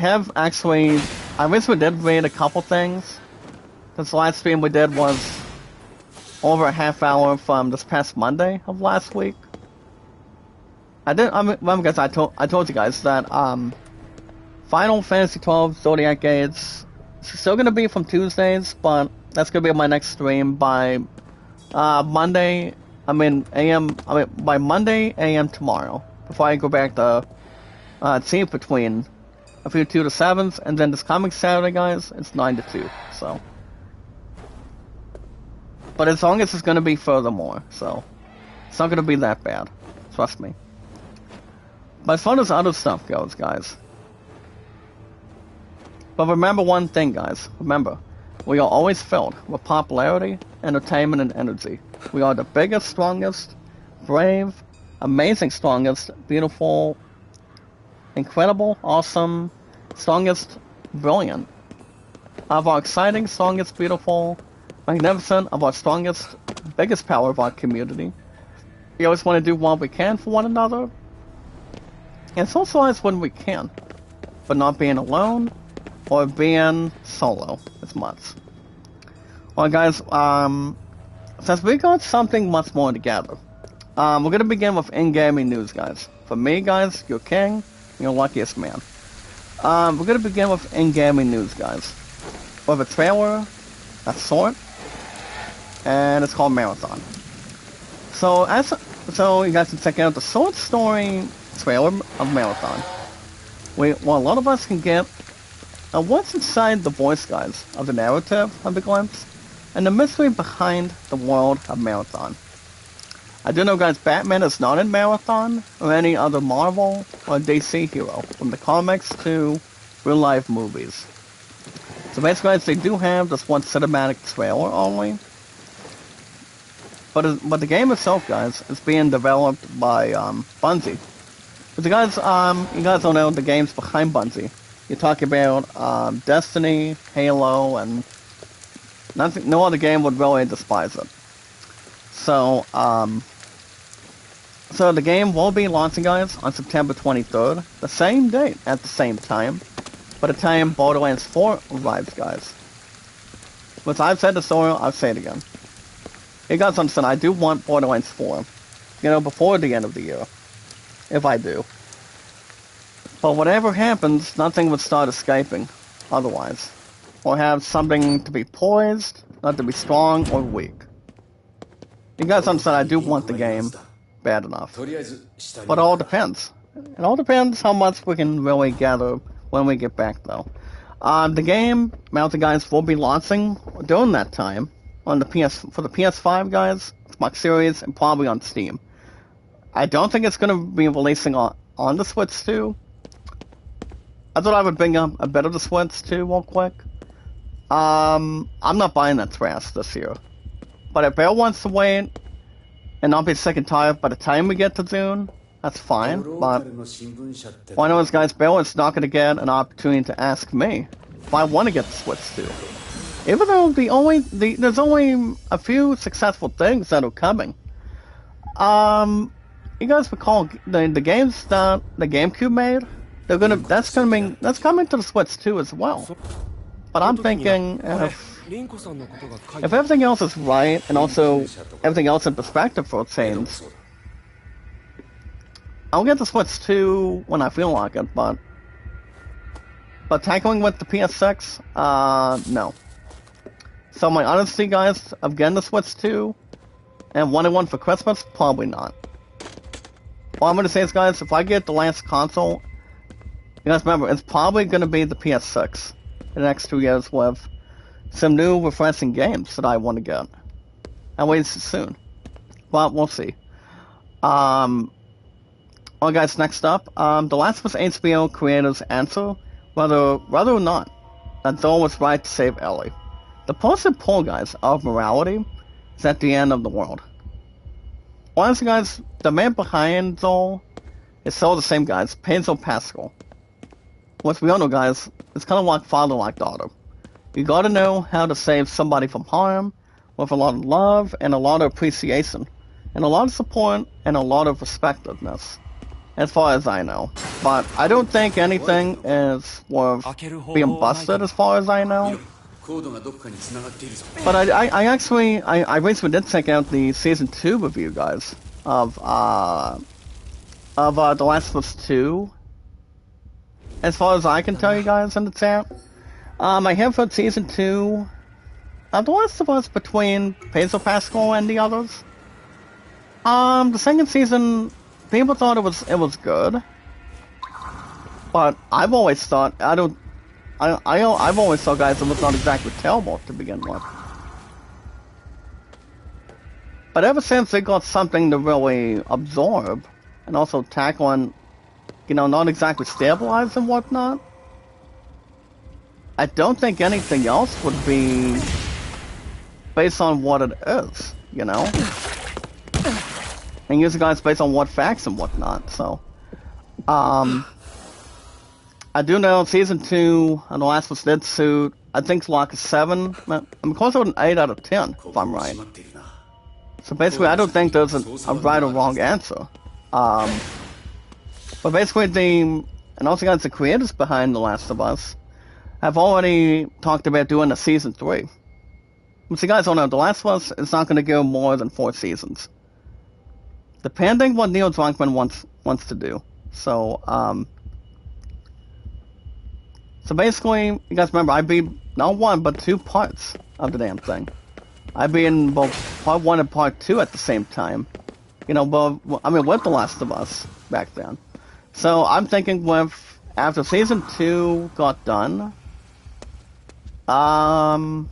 recently did read a couple things. This last stream we did was over a half hour from this past Monday of last week. Remember guys, I told you guys that Final Fantasy XII Zodiac Gates is still gonna be from Tuesdays, but that's gonna be my next stream by Monday AM tomorrow. Before I go back to team between a few 2 to 7s, and then this coming Saturday guys, it's 9 to 2, so. But as long as it's gonna be furthermore, so it's not gonna be that bad. Trust me. But as far as other stuff goes, guys. But remember one thing, guys. Remember, we are always filled with popularity, entertainment, and energy. We are the biggest, strongest, brave, amazing, strongest, beautiful, incredible, awesome, strongest, brilliant. Of our exciting, strongest, beautiful, magnificent, of our strongest, biggest power of our community. We always want to do what we can for one another, and socialize when we can, but not being alone, or being solo as much. Alright guys, since we got something much more together, we're gonna begin with in-gaming news guys. For me guys, your king, your luckiest man. We're gonna begin with in-gaming news guys. We have a trailer, a sort, and it's called Marathon. So you guys can check out the short story trailer of Marathon. A lot of us can get what's inside the voice guys of the narrative of the glimpse, and the mystery behind the world of Marathon. I do know guys, Batman is not in Marathon, or any other Marvel or DC hero, from the comics to real life movies. So basically guys, they do have this one cinematic trailer only. But the game itself guys, is being developed by Bungie. But you guys don't know the games behind Bungie. You talk about Destiny, Halo, and no other game would really despise it. So the game will be launching, guys, on September 23rd, the same date at the same time. By the time Borderlands 4 arrives, guys. Which I've said the story, I'll say it again. You guys understand, I do want Borderlands 4, before the end of the year. If I do. But whatever happens, nothing would start escaping otherwise. Or have something to be poised, not to be strong or weak. You guys understand, I do want the game bad enough. But it all depends. It all depends how much we can really gather when we get back, though. The game, Mountain guys, will be launching during that time on for the PS5, guys, Xbox Series, and probably on Steam. I don't think it's going to be releasing on the Switch 2. I thought I would bring up a bit of the Switch 2 real quick. I'm not buying that trash this year. But if Bill wants to wait and not be sick and tired by the time we get to June, that's fine. But why knows, guys, Bill is not going to get an opportunity to ask me if I want to get the Switch 2. Even though there's only a few successful things that are coming. You guys recall the games that the GameCube made? That's coming to the Switch 2 as well. But I'm thinking if If everything else is right, and also everything else in perspective for a change, I'll get the Switch 2 when I feel like it, but tackling with the PS6, no. So my honesty, guys, of getting the Switch 2 and wanting one for Christmas, probably not. All I'm gonna say is, guys, if I get the last console, you guys remember, it's probably gonna be the PS6 in the next 2 years with some new refreshing games that I want to get. And wait soon. But we'll see. Alright guys, next up, The Last of Us HBO creators answer whether or not that Joel was right to save Ellie. The posted poll, guys, of morality is at the end of the world. Honestly, guys, the man behind Joel is still the same, guys, Pedro Pascal. Which we all know, guys, it's kind of like father like daughter. You gotta know how to save somebody from harm with a lot of love and a lot of appreciation, and a lot of support and a lot of respectfulness, as far as I know. But I don't think anything is worth being busted, as far as I know. But I recently did check out the Season 2 review, guys, of The Last of Us 2. As far as I can tell you guys in the chat. I have heard Season 2 of The Last of Us between Pedro Pascal and the others. The second season, people thought it was good. But I've always thought, I've always thought, guys, it was not exactly terrible to begin with. But ever since they got something to really absorb, and also tackle and, you know, not exactly stabilize and whatnot, I don't think anything else would be based on what it is, you know? And usually, guys, based on what facts and whatnot, so. I do know Season 2 and The Last of Us did suit, I think it's like a 7. I'm close to an 8 out of 10, if I'm right. So basically, I don't think there's a right or wrong answer. But basically, and also, guys, the creators behind The Last of Us have already talked about doing a Season 3. But you guys don't know, The Last of Us is not going to go more than 4 seasons. Depending what Neil Druckmann wants to do. So, so basically, you guys remember, I beat not 1, but 2 parts of the damn thing. I beat in both Part 1 and Part 2 at the same time. You know, with The Last of Us back then. So, I'm thinking after Season 2 got done, I've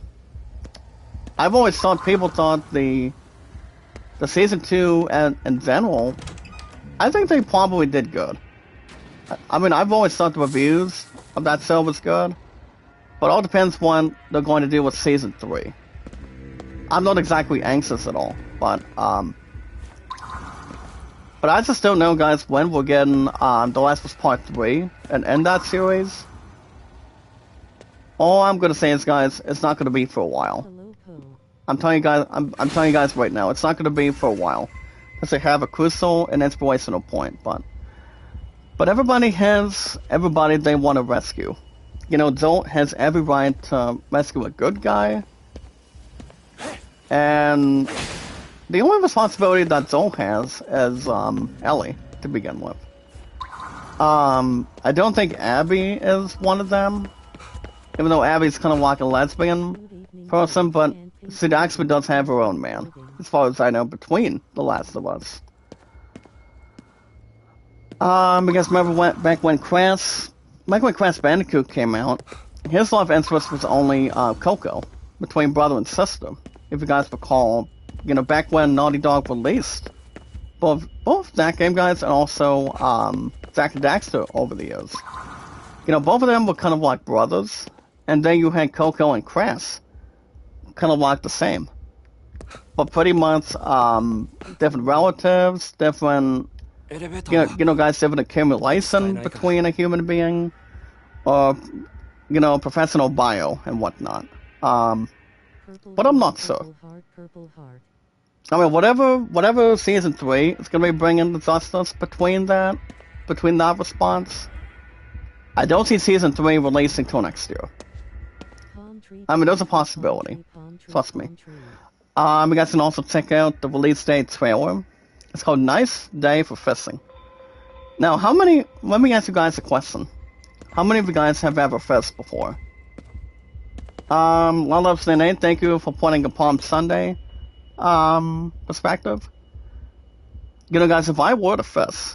always thought, people thought the Season 2 in general, I think they probably did good. I mean, I've always thought the reviews of that show was good, but it all depends what they're going to do with Season 3. I'm not exactly anxious at all, but I just don't know, guys, when we're getting The Last of Us Part 3 and end that series. All I'm gonna say is, guys, it's not gonna be for a while. I'm telling you guys, I'm telling you guys right now, it's not gonna be for a while, because they have a crucial and inspirational point. But everybody they want to rescue. You know, Joel has every right to rescue a good guy, and the only responsibility that Joel has is Ellie to begin with. I don't think Abby is one of them, even though Abby's kind of like a lesbian person, but she actually does have her own man, as far as I know, between The Last of Us. Because remember back when Crash Bandicoot came out, his love interest was only Coco, between brother and sister. If you guys recall, you know, back when Naughty Dog released both that game, guys, and also Zack and Daxter over the years. You know, both of them were kind of like brothers, and then you had Coco and Crash, kind of like the same. But pretty much different relatives, different, you know, guys, different accumulation between a human being, or, you know, professional bio and whatnot. But I'm not sure. I mean, whatever Season 3 is going to be bringing the justice between that response, I don't see Season 3 releasing till next year. I mean, there's a possibility. Trust me. You guys can also check out the release date trailer. It's called Nice Day for Fishing. Now, let me ask you guys a question. How many of you guys have ever fished before? Love Nate, thank you for pointing a Palm Sunday, perspective. You know, guys, if I were to fish,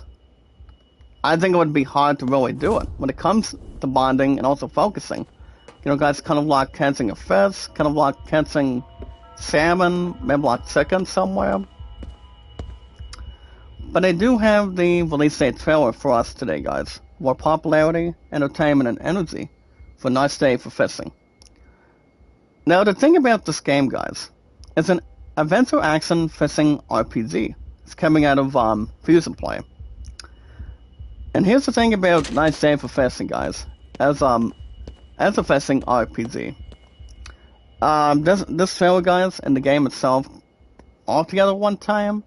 I think it would be hard to really do it. When it comes to bonding and also focusing, you know, guys, kind of like catching a fish, kind of like catching salmon, maybe like chicken somewhere. But I do have the release date trailer for us today, guys. More popularity, entertainment, and energy for a nice day for fishing. Now, the thing about this game, guys, it's an adventure-action fishing RPG. It's coming out of Fusion Play. And here's the thing about Nice Day for Fishing, guys. As a fishing RPG, this trailer, guys, and the game itself, all together one time,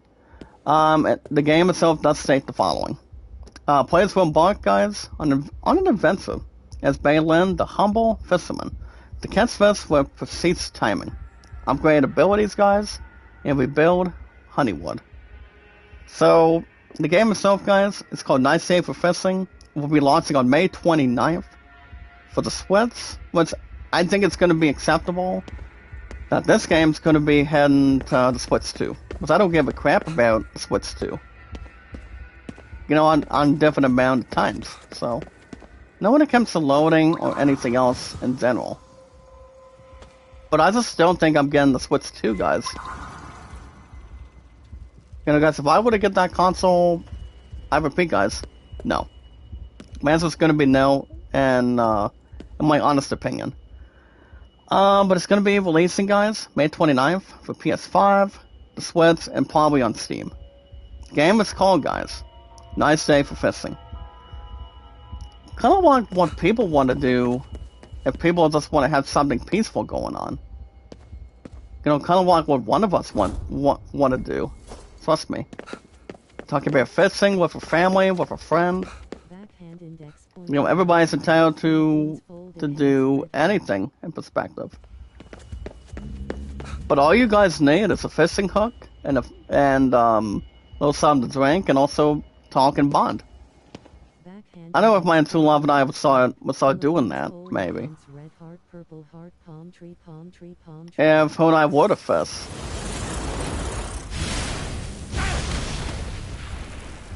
the game itself does state the following. Players will embark, guys, on an adventure as Baylin, the humble fisherman, to catch fish with precise timing, upgrade abilities, guys, and rebuild Honeywood. So, the game itself, guys, it's called Nice Day for Fishing. It will be launching on May 29th for the Switch, which I think it's going to be acceptable that this game's going to be heading to the Switch 2. Because I don't give a crap about the Switch 2. You know, on different amount of times. So, not when it comes to loading or anything else in general. But I just don't think I'm getting the Switch 2, guys. You know, guys, if I were to get that console, I repeat, guys, no. My answer's going to be no, and in my honest opinion. But it's going to be releasing, guys, May 29th for PS5, the Switch, and probably on Steam. The game is called, guys, Nice Day for Fishing. Kind of like what people want to do if people just want to have something peaceful going on. You know, kind of like what one of us want to do. Trust me. Talking about fishing with a family, with a friend. You know, everybody's entitled to do anything in perspective. But all you guys need is a fishing hook and a little something to drink, and also talk and bond. I know if my true love and I would start doing that, maybe. If her and I were to fish.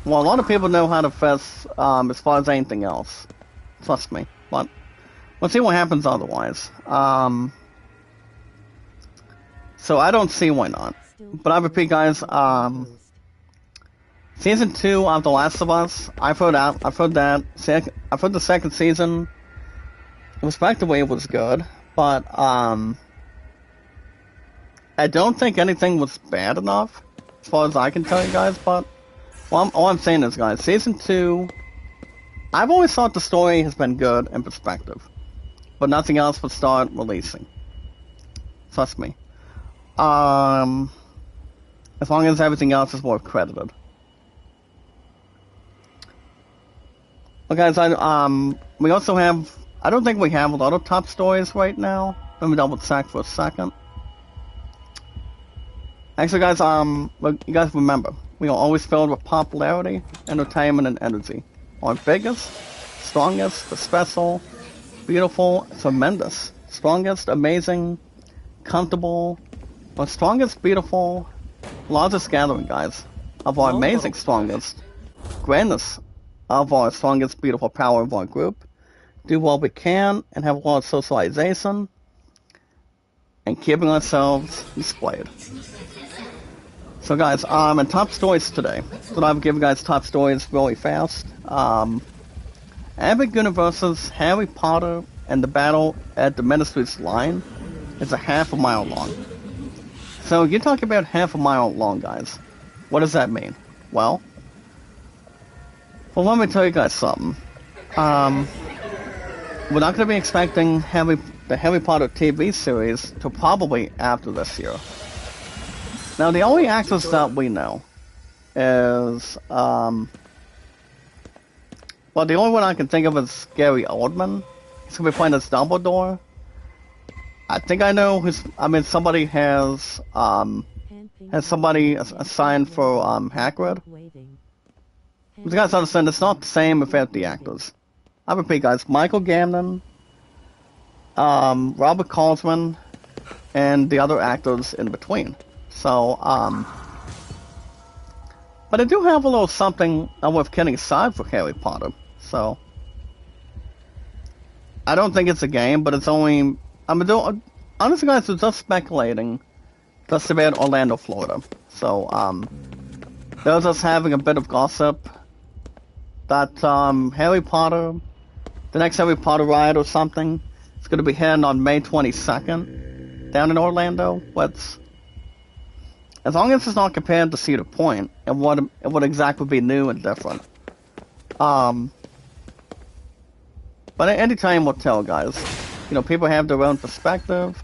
Well, a lot of people know how to fish as far as anything else. Trust me. But we'll see what happens otherwise. So I don't see why not. But I repeat, guys, Season 2 of The Last of Us, I've heard the second season, respectively, was good, but I don't think anything was bad enough, as far as I can tell you guys. But all I'm saying is, guys, Season 2, I've always thought the story has been good in perspective, but nothing else would start releasing. Trust me. As long as everything else is more credited. Well, guys, we also have, I don't think we have a lot of top stories right now. Let me double check for a second. Actually, guys, you guys remember, we are always filled with popularity, entertainment, and energy. Our biggest, strongest, the special, beautiful, tremendous, strongest, amazing, comfortable, our strongest, beautiful, largest gathering, guys, of our amazing, strongest, grandest, of our strongest, beautiful power of our group, do what we can, and have a lot of socialization, and keeping ourselves displayed. So, guys, in top stories today, so I'll give you guys top stories really fast. Epic Universe's Harry Potter and the Battle at the Ministry's Line is a half a mile long. So, you talk about half a mile long, guys. What does that mean? Well, let me tell you guys something. We're not going to be expecting the Harry Potter TV series till probably after this year. Now, the only actors that we know is, well, the only one I can think of is Gary Oldman. He's going to be playing as Dumbledore. I think I know who's. I mean, somebody has somebody assigned for Hagrid. You guys understand? It's not the same without the actors. I repeat, guys. Michael Gambon, Robert Colsman, and the other actors in between. So, but I do have a little something worth kidding aside for Harry Potter. So, I don't think it's a game, but it's only. Honestly, guys, it's just speculating. Just about Orlando, Florida. So, they're just having a bit of gossip that Harry Potter, the next Harry Potter ride or something, is going to be heading on May 22nd down in Orlando. As long as it's not compared to Cedar Point, and what exactly would be new and different. But any time will tell, guys. You know, people have their own perspective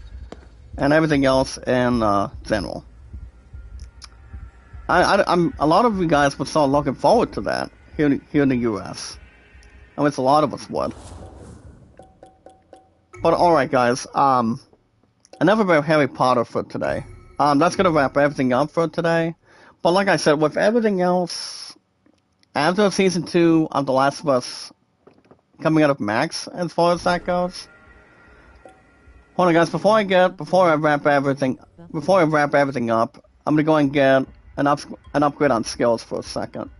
and everything else in general. I'm a lot of you guys would start looking forward to that here in the U.S. I mean, it's a lot of us would. But alright, guys, enough about Harry Potter for today. That's gonna wrap everything up for today. But like I said, with everything else, after season 2 of The Last of Us coming out of Max, as far as that goes. Hold on, guys, before I wrap everything up, I'm gonna go and get an upgrade on skills for a second.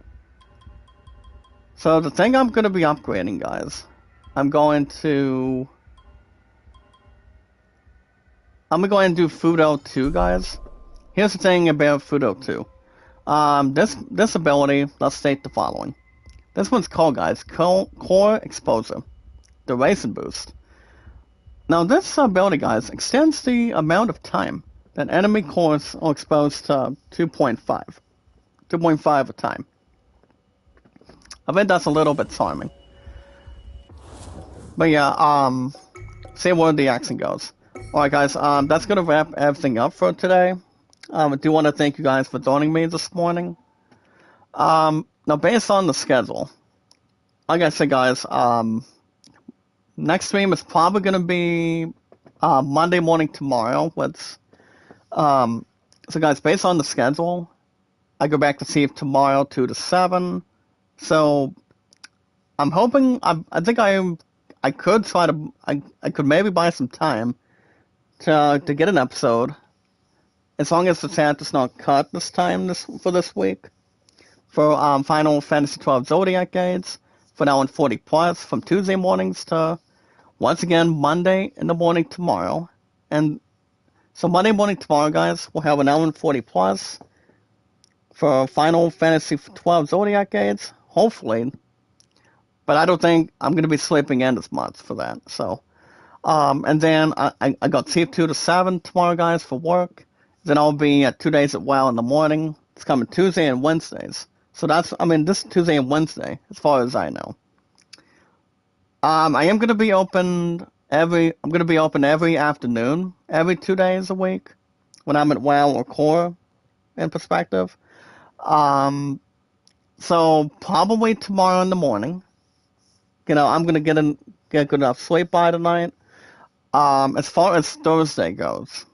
So the thing I'm gonna be upgrading, guys, I'm gonna go ahead and do Fudo 2, guys. Here's the thing about Fudo 2. This ability, let's state the following. This one's called, guys, Core Exposure, the Racing Boost. Now this ability, guys, extends the amount of time that enemy cores are exposed to 2.5 a time. I bet that's a little bit charming. But yeah, see where the action goes. Alright, guys, that's gonna wrap everything up for today. I do want to thank you guys for joining me this morning. Now, based on the schedule, like I said, guys, next stream is probably gonna be Monday morning tomorrow. So, guys, based on the schedule, I go back to see if tomorrow 2 to 7. So, I'm hoping. I think I could try to. I could maybe buy some time to get an episode, as long as the chat is not cut this time for this week, for Final Fantasy XII Zodiac Gates for now on 40 plus from Tuesday mornings to once again Monday in the morning tomorrow. And so Monday morning tomorrow, guys, we'll have an hour and 40 plus for Final Fantasy XII Zodiac Gates, hopefully. But I don't think I'm going to be sleeping in as much for that. So, and then I got Thief 2 to 7 tomorrow, guys, for work. Then I'll be at 2 days at WoW in the morning. It's coming Tuesday and Wednesdays. So this Tuesday and Wednesday, as far as I know. I am going to be open every afternoon, every 2 days a week, when I'm at WoW or Core, in perspective. So probably tomorrow in the morning. You know, I'm going to get good enough sleep by tonight. As far as Thursday goes,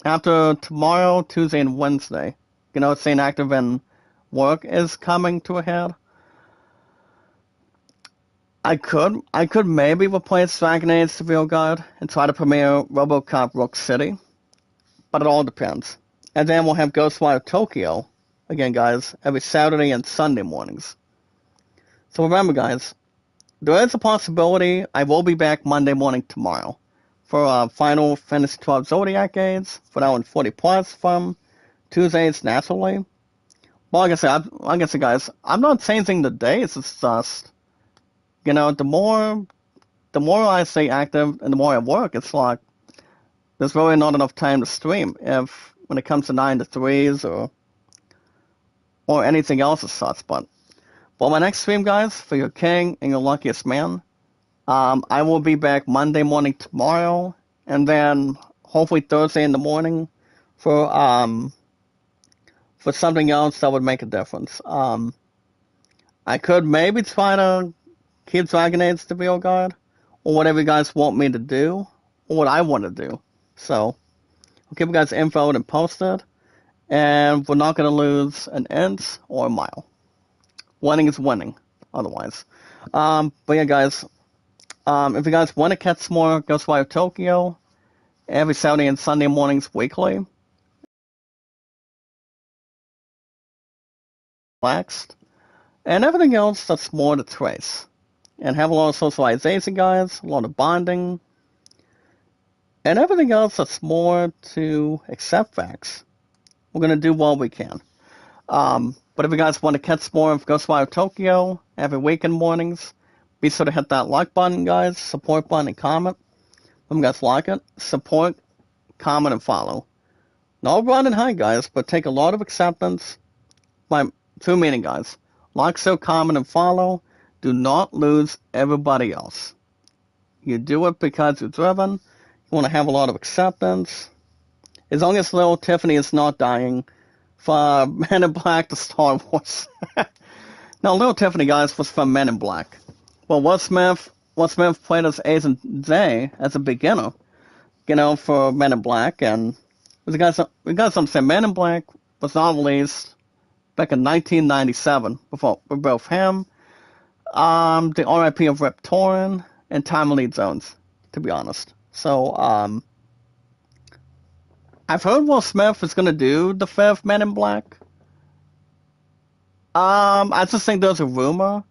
after tomorrow, Tuesday, and Wednesday, you know, staying active and work is coming to a head. I could maybe replace Dragon Age Seville Guard and try to premiere RoboCop Rook City, but it all depends. And then we'll have Ghostwire Tokyo, again, guys, every Saturday and Sunday mornings. So remember, guys, there is a possibility I will be back Monday morning tomorrow for Final Fantasy XII Zodiac Gates for now in 40 plus from Tuesdays naturally. Well, like I said, guys, I'm not changing the days. It's just, you know, the more I stay active and the more I work, it's like there's really not enough time to stream when it comes to 9 to 3s or anything else as such. But for my next stream, guys, for your king and your luckiest man, I will be back Monday morning tomorrow, and then hopefully Thursday in the morning for something else that would make a difference. I could maybe try to keep Dragon Age Seville Guard, or whatever you guys want me to do, what I want to do. So, I'll keep you guys infoed and posted, and we're not going to lose an inch or a mile. Winning is winning, otherwise. But yeah, guys, if you guys want to catch more Ghostwire Tokyo, every Saturday and Sunday mornings weekly, relaxed, and everything else that's more to trace. And have a lot of socialization, guys, a lot of bonding, and everything else that's more to accept facts. We're going to do what we can. But if you guys want to catch more of Ghostwire Tokyo every weekend mornings, be sure to hit that like button, guys, support button, and comment. If you guys like it, support, comment, and follow. Not run and hide, guys, but take a lot of acceptance. My two meaning, guys. Like, so, comment, and follow. Do not lose everybody else. You do it because you're driven. You want to have a lot of acceptance. As long as little Tiffany is not dying for Men in Black to Star Wars. Now, little Tiffany, guys, was from Men in Black. Well, Will Smith played as Agent J as a beginner, for Men in Black, and we got some say Men in Black was not released back in 1997 before both him, the R.I.P. of Rip Torn, and Tommy Lee Jones, to be honest. So, I've heard Will Smith is gonna do the fifth Men in Black. I just think there's a rumor,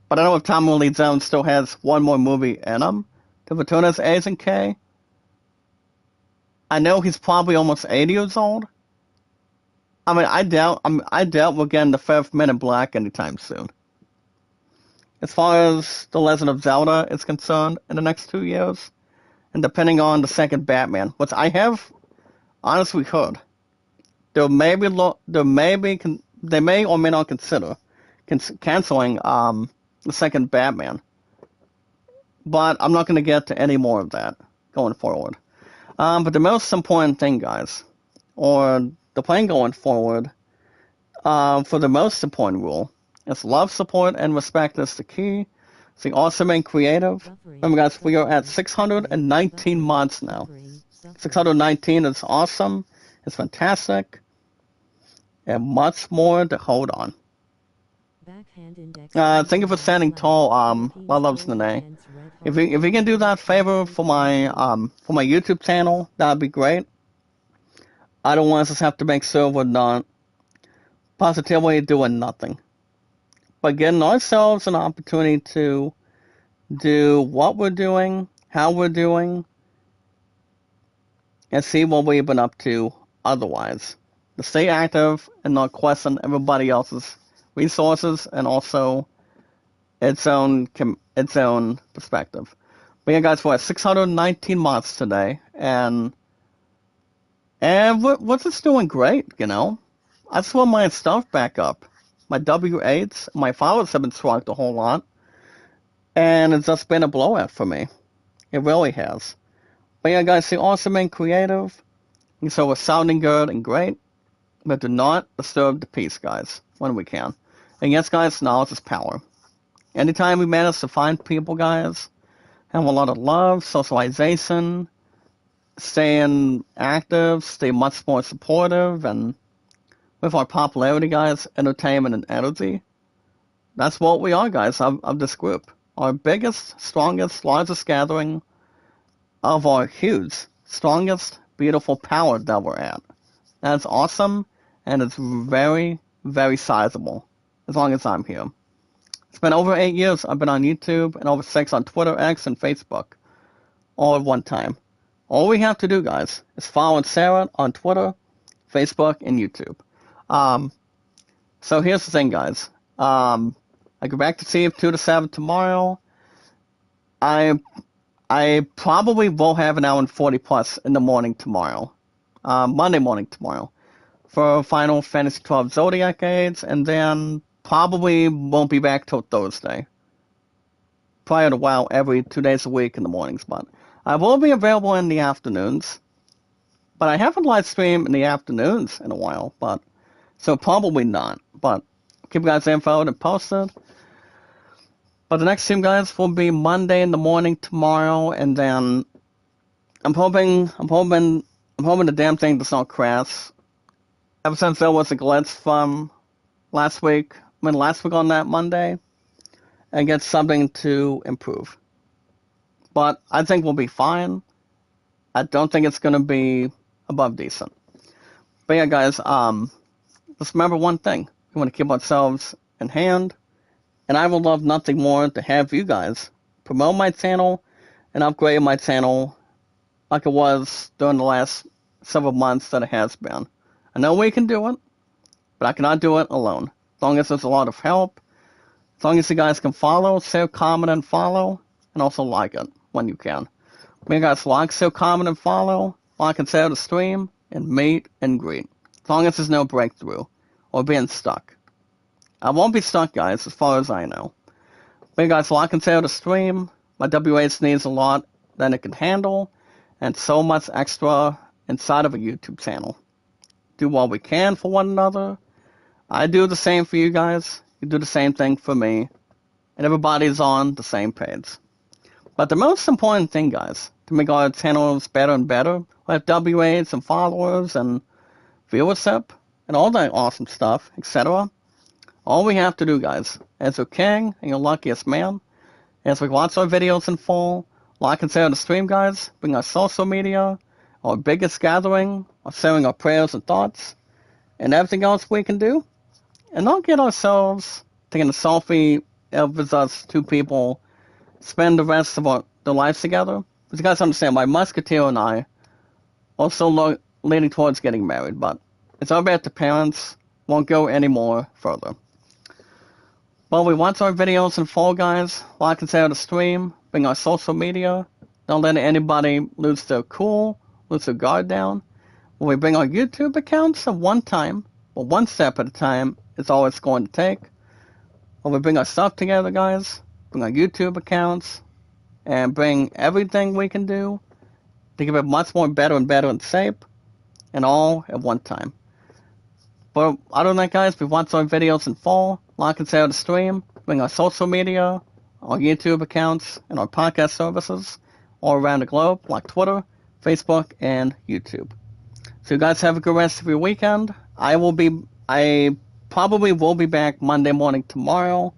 but I don't know if Tommy Lee Jones still has one more movie in him to return as Agent K. I know he's probably almost 80 years old. I mean, I doubt we're getting the fifth Men in Black anytime soon. As far as The Legend of Zelda is concerned, in the next 2 years, and depending on the second Batman, which I have honestly heard, they may or may not consider canceling the second Batman. But I'm not going to get to any more of that going forward. But the most important thing, guys, or the plan going forward, for the most important rule, is love, support, and respect is the key. Stay awesome and creative. Remember, guys, we are at 619 mods now. 619 is awesome. It's fantastic. And much more to hold on. Thank you for standing tall, my loves Nene. If you can do that favor for my YouTube channel, that'd be great. I don't want us to have to make sure we're not positively doing nothing, but getting ourselves an opportunity to do what we're doing, how we're doing, and see what we've been up to otherwise. To stay active and not question everybody else's resources and also its own perspective. But yeah, guys, we're at 619 mods today, and we're just doing great, I just want my stuff back up. My W8s, my followers have been shrunk a whole lot, and it's just been a blowout for me. It really has. But yeah, guys, stay awesome and creative. And so we're sounding good and great, but do not disturb the peace, guys, when we can. And yes, guys, knowledge is power. Anytime we manage to find people, guys, have a lot of love, socialization, staying active, stay much more supportive, and with our popularity, guys, entertainment, and energy, that's what we are, guys, of this group. Our biggest, strongest, largest gathering of our huge, strongest, beautiful power that we're at. That's awesome, and it's very, very sizable, as long as I'm here. It's been over 8 years I've been on YouTube, and over 6 on Twitter, X, and Facebook, all at one time. All we have to do, guys, is follow Sarah on Twitter, Facebook, and YouTube. So here's the thing, guys. I go back to see 2 to 7 tomorrow. I probably will have an hour and 40 plus in the morning tomorrow. Monday morning tomorrow. For Final Fantasy XII Zodiac Age, and then probably won't be back till Thursday. Prior to WoW every 2 days a week in the mornings, but I will be available in the afternoons. But I haven't live streamed in the afternoons in a while, so probably not. But keep you guys info and posted. But the next stream, guys, will be Monday in the morning tomorrow, and then I'm hoping the damn thing does not crash. Ever since there was a glitch from last week on that Monday, and get something to improve. But I think we'll be fine. I don't think it's gonna be above decent. But yeah, guys, just remember one thing: we want to keep ourselves in hand, and I would love nothing more to have you guys promote my channel and upgrade my channel like it was during the last several months that it has been. I know we can do it, but I cannot do it alone. As long as there's a lot of help, as long as you guys can follow, share, comment, and follow, and also like it when you can. Make you guys like, share, comment, and follow, like and share the stream, and meet and greet. As long as there's no breakthrough or being stuck. I won't be stuck, guys, as far as I know. Make you guys like and share the stream. My WH needs a lot than it can handle, and so much extra inside of a YouTube channel. Do what we can for one another. I do the same for you guys. You do the same thing for me. And everybody's on the same page. But the most important thing, guys, to make our channels better and better, we have WAs and followers and viewership and all that awesome stuff, etc. All we have to do, guys, as a king and your luckiest man, as we watch our videos in full, like and share the stream, guys, bring our social media, our biggest gathering, or sharing our prayers and thoughts, and everything else we can do, and not get ourselves taking a selfie of us two people spend the rest of their lives together. Because you guys understand, my musketeer and I also leaning towards getting married, but it's our bet the parents won't go any more further. Well, we watch our videos in full, guys. Like and share the stream, bring our social media. Don't let anybody lose their cool, lose their guard down. When we bring our YouTube accounts at one time, or one step at a time, is all it's going to take. When we bring our stuff together, guys, bring our YouTube accounts, and bring everything we can do to give it much more better and better in shape, and all at one time. But other than that, guys, we watch our videos in full, like and share the stream, bring our social media, our YouTube accounts, and our podcast services all around the globe, like Twitter, Facebook, and YouTube. So you guys have a good rest of your weekend. I probably will be back Monday morning tomorrow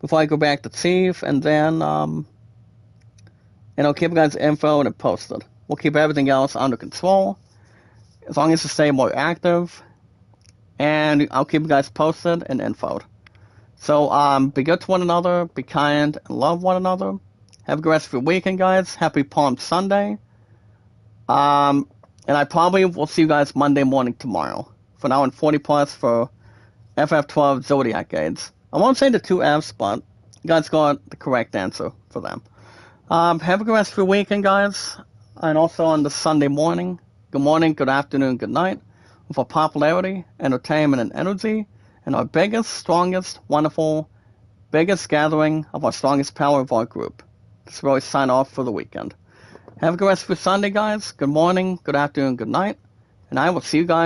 before I go back to Chief, and then, I'll keep you guys info and posted. We'll keep everything else under control, as long as you stay more active, and I'll keep you guys posted and infoed. So, be good to one another, be kind, and love one another. Have a good rest of your weekend, guys. Happy Palm Sunday. And I probably will see you guys Monday morning tomorrow. For now, in 40 plus for FF12 Zodiac Aids. I won't say the two Fs, but you guys got the correct answer for them. Have a good rest of your weekend, guys. And also on the Sunday morning, good morning, good afternoon, good night. With our popularity, entertainment, and energy, and our biggest, strongest, wonderful, biggest gathering of our strongest power of our group. This is where we sign off for the weekend. Have a good rest of your Sunday, guys. Good morning, good afternoon, good night. And I will see you guys